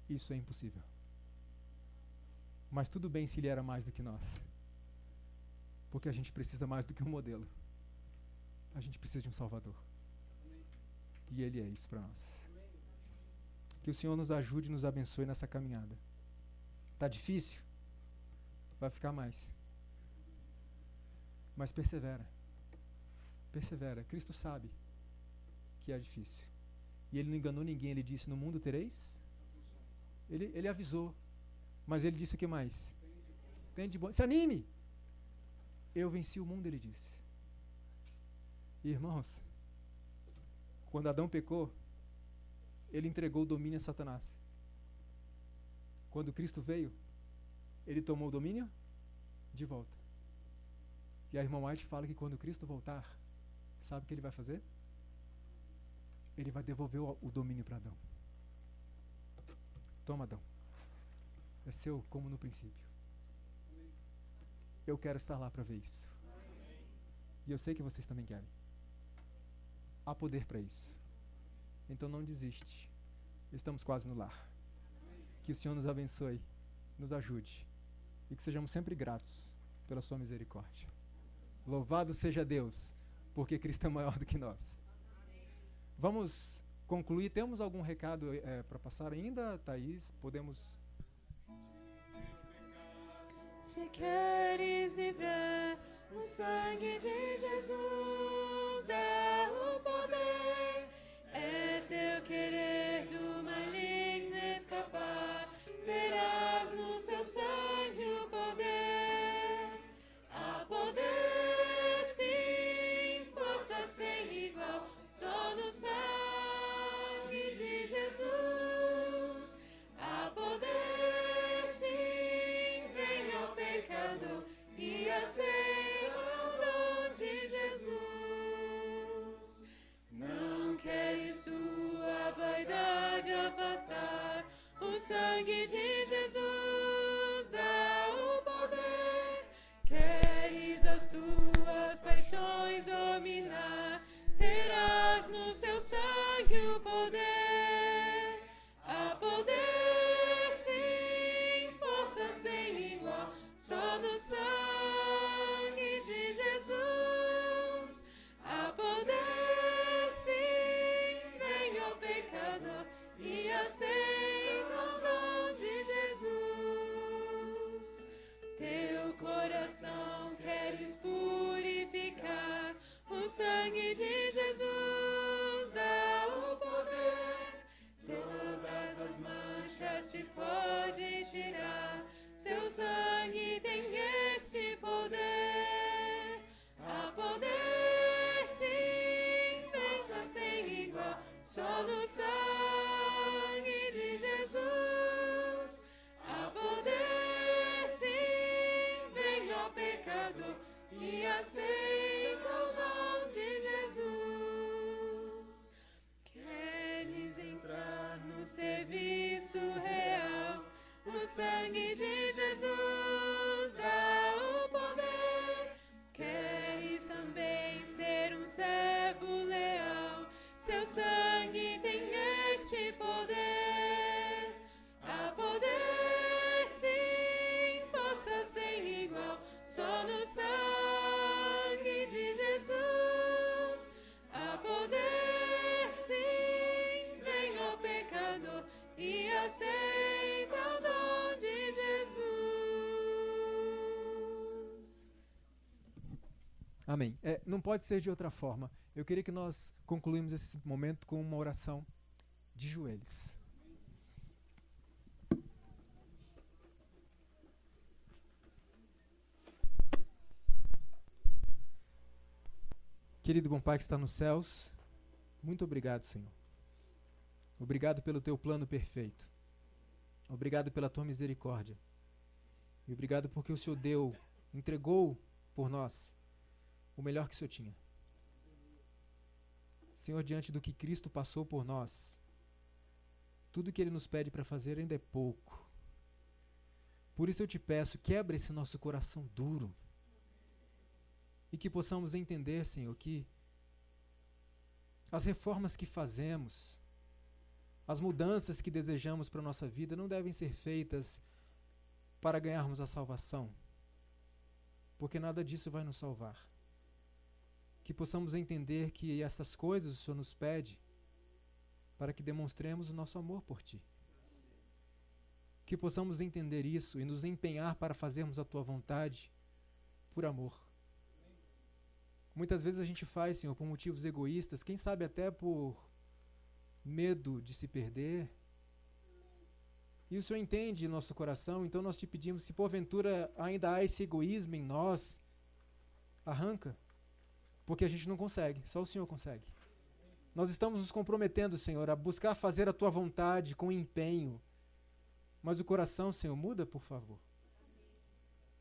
Isso é impossível. Mas tudo bem se ele era mais do que nós. Porque a gente precisa mais do que um modelo. A gente precisa de um Salvador. E ele é isso para nós. Que o Senhor nos ajude e nos abençoe nessa caminhada. Tá difícil? Vai ficar mais. Mas persevera. Persevera. Cristo sabe que é difícil. E ele não enganou ninguém. Ele disse, no mundo tereis? Ele avisou. Mas ele disse o que mais? Tem de bom. Se anime! Eu venci o mundo, ele disse. E, irmãos, quando Adão pecou, ele entregou o domínio a Satanás. Quando Cristo veio, ele tomou o domínio de volta. E a irmã White fala que quando Cristo voltar, sabe o que ele vai fazer? Ele vai devolver o domínio para Adão. Toma, Adão. É seu como no princípio. Eu quero estar lá para ver isso. E eu sei que vocês também querem. Há poder para isso. Então não desiste. Estamos quase no lar. Que o Senhor nos abençoe, nos ajude e que sejamos sempre gratos pela sua misericórdia. Louvado seja Deus, porque Cristo é maior do que nós. Vamos concluir. Temos algum recado para passar ainda, Thaís? Podemos... Te queres livrar, o sangue de Jesus dá o poder. É teu querer do maligno escapar, terás no seu sangue o poder. Há poder, sim, força sem igual, só no sangue de Jesus. Há poder, sim, vem ao pecador e aceita o dom de Jesus. Não queres tua vaidade afastar, o sangue de Jesus dá o poder. Queres as tuas paixões dominar, terás no seu sangue o poder. Há poder, sim, força sem igual, só no sangue de Jesus. Há poder, sim, vem ao pecador e aceita o dom de Jesus. Teu coração queres purificar, o sangue de Jesus dá o poder. Todas as manchas te pode tirar, seu sangue tem esse poder. Há poder, sim, força sem igual, só no sangue de Jesus. Há poder, sim, vem ao pecador e aceita o dom de Jesus. Queres entrar no serviço real, o sangue de Jesus dá o poder. Queres também ser um servo leal, seu sangue tem este poder. Há poder, sim, força sem igual, só no sangue de Jesus. Há poder, sim, vem ao pecador e aceita o dom de Jesus. Amém. Não pode ser de outra forma. Eu queria que nós concluímos esse momento com uma oração de joelhos. Querido bom Pai que está nos céus, muito obrigado, Senhor. Obrigado pelo teu plano perfeito. Obrigado pela tua misericórdia. E obrigado porque o Senhor entregou por nós o melhor que o Senhor tinha. Senhor, diante do que Cristo passou por nós, tudo que Ele nos pede para fazer ainda é pouco. Por isso eu te peço, quebra esse nosso coração duro e que possamos entender, Senhor, que as reformas que fazemos, as mudanças que desejamos para a nossa vida não devem ser feitas para ganharmos a salvação, porque nada disso vai nos salvar. Que possamos entender que essas coisas o Senhor nos pede para que demonstremos o nosso amor por Ti. Que possamos entender isso e nos empenhar para fazermos a Tua vontade por amor. Muitas vezes a gente faz, Senhor, por motivos egoístas, quem sabe até por medo de se perder. E o Senhor entende nosso coração, então nós te pedimos, se porventura ainda há esse egoísmo em nós, arranca, porque a gente não consegue, só o Senhor consegue. Nós estamos nos comprometendo, Senhor, a buscar fazer a Tua vontade com empenho, mas o coração, Senhor, muda, por favor.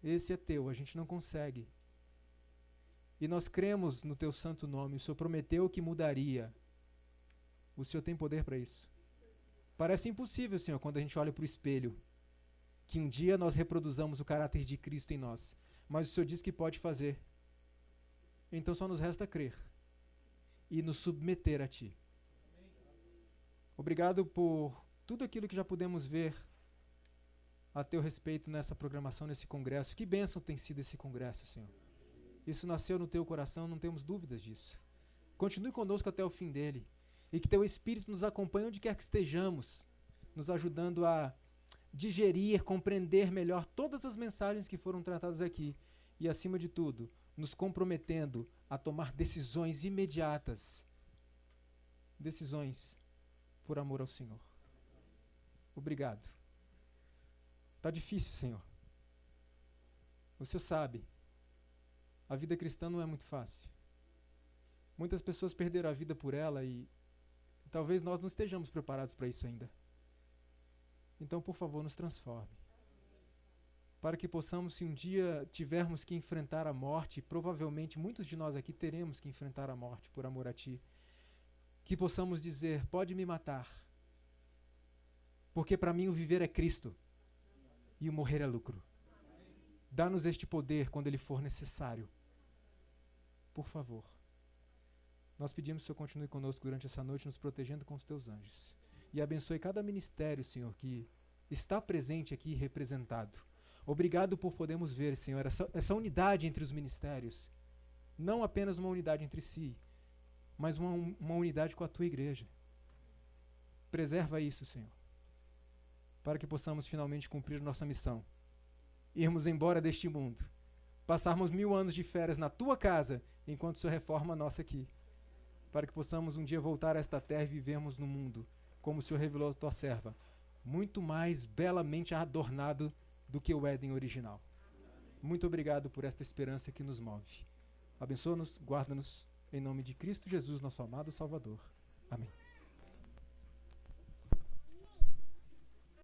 Esse é Teu, a gente não consegue. E nós cremos no Teu santo nome, o Senhor prometeu que mudaria. O Senhor tem poder para isso. Parece impossível, Senhor, quando a gente olha para o espelho, que um dia nós reproduzamos o caráter de Cristo em nós. Mas o Senhor diz que pode fazer. Então só nos resta crer e nos submeter a Ti. Obrigado por tudo aquilo que já pudemos ver a Teu respeito nessa programação, nesse congresso. Que bênção tem sido esse congresso, Senhor. Isso nasceu no Teu coração, não temos dúvidas disso. Continue conosco até o fim dele. E que Teu Espírito nos acompanhe onde quer que estejamos, nos ajudando a digerir, compreender melhor todas as mensagens que foram tratadas aqui. E, acima de tudo, nos comprometendo a tomar decisões imediatas. Decisões por amor ao Senhor. Obrigado. Está difícil, Senhor. O Senhor sabe. A vida cristã não é muito fácil. Muitas pessoas perderam a vida por ela e talvez nós não estejamos preparados para isso ainda. Então, por favor, nos transforme. Para que possamos, se um dia tivermos que enfrentar a morte, provavelmente muitos de nós aqui teremos que enfrentar a morte por amor a Ti, que possamos dizer, pode me matar, porque para mim o viver é Cristo e o morrer é lucro. Dá-nos este poder quando ele for necessário. Por favor. Nós pedimos que o Senhor continue conosco durante essa noite, nos protegendo com os Teus anjos. E abençoe cada ministério, Senhor, que está presente aqui representado. Obrigado por podermos ver, Senhor, essa unidade entre os ministérios. Não apenas uma unidade entre si, mas uma unidade com a Tua igreja. Preserva isso, Senhor, para que possamos finalmente cumprir nossa missão. Irmos embora deste mundo, passarmos 1000 anos de férias na Tua casa, enquanto o Senhor reforma a nossa aqui. Para que possamos um dia voltar a esta terra e vivermos no mundo, como o Senhor revelou a Tua serva, muito mais belamente adornado do que o Éden original. Muito obrigado por esta esperança que nos move. Abençoa-nos, guarda-nos, em nome de Cristo Jesus, nosso amado Salvador. Amém.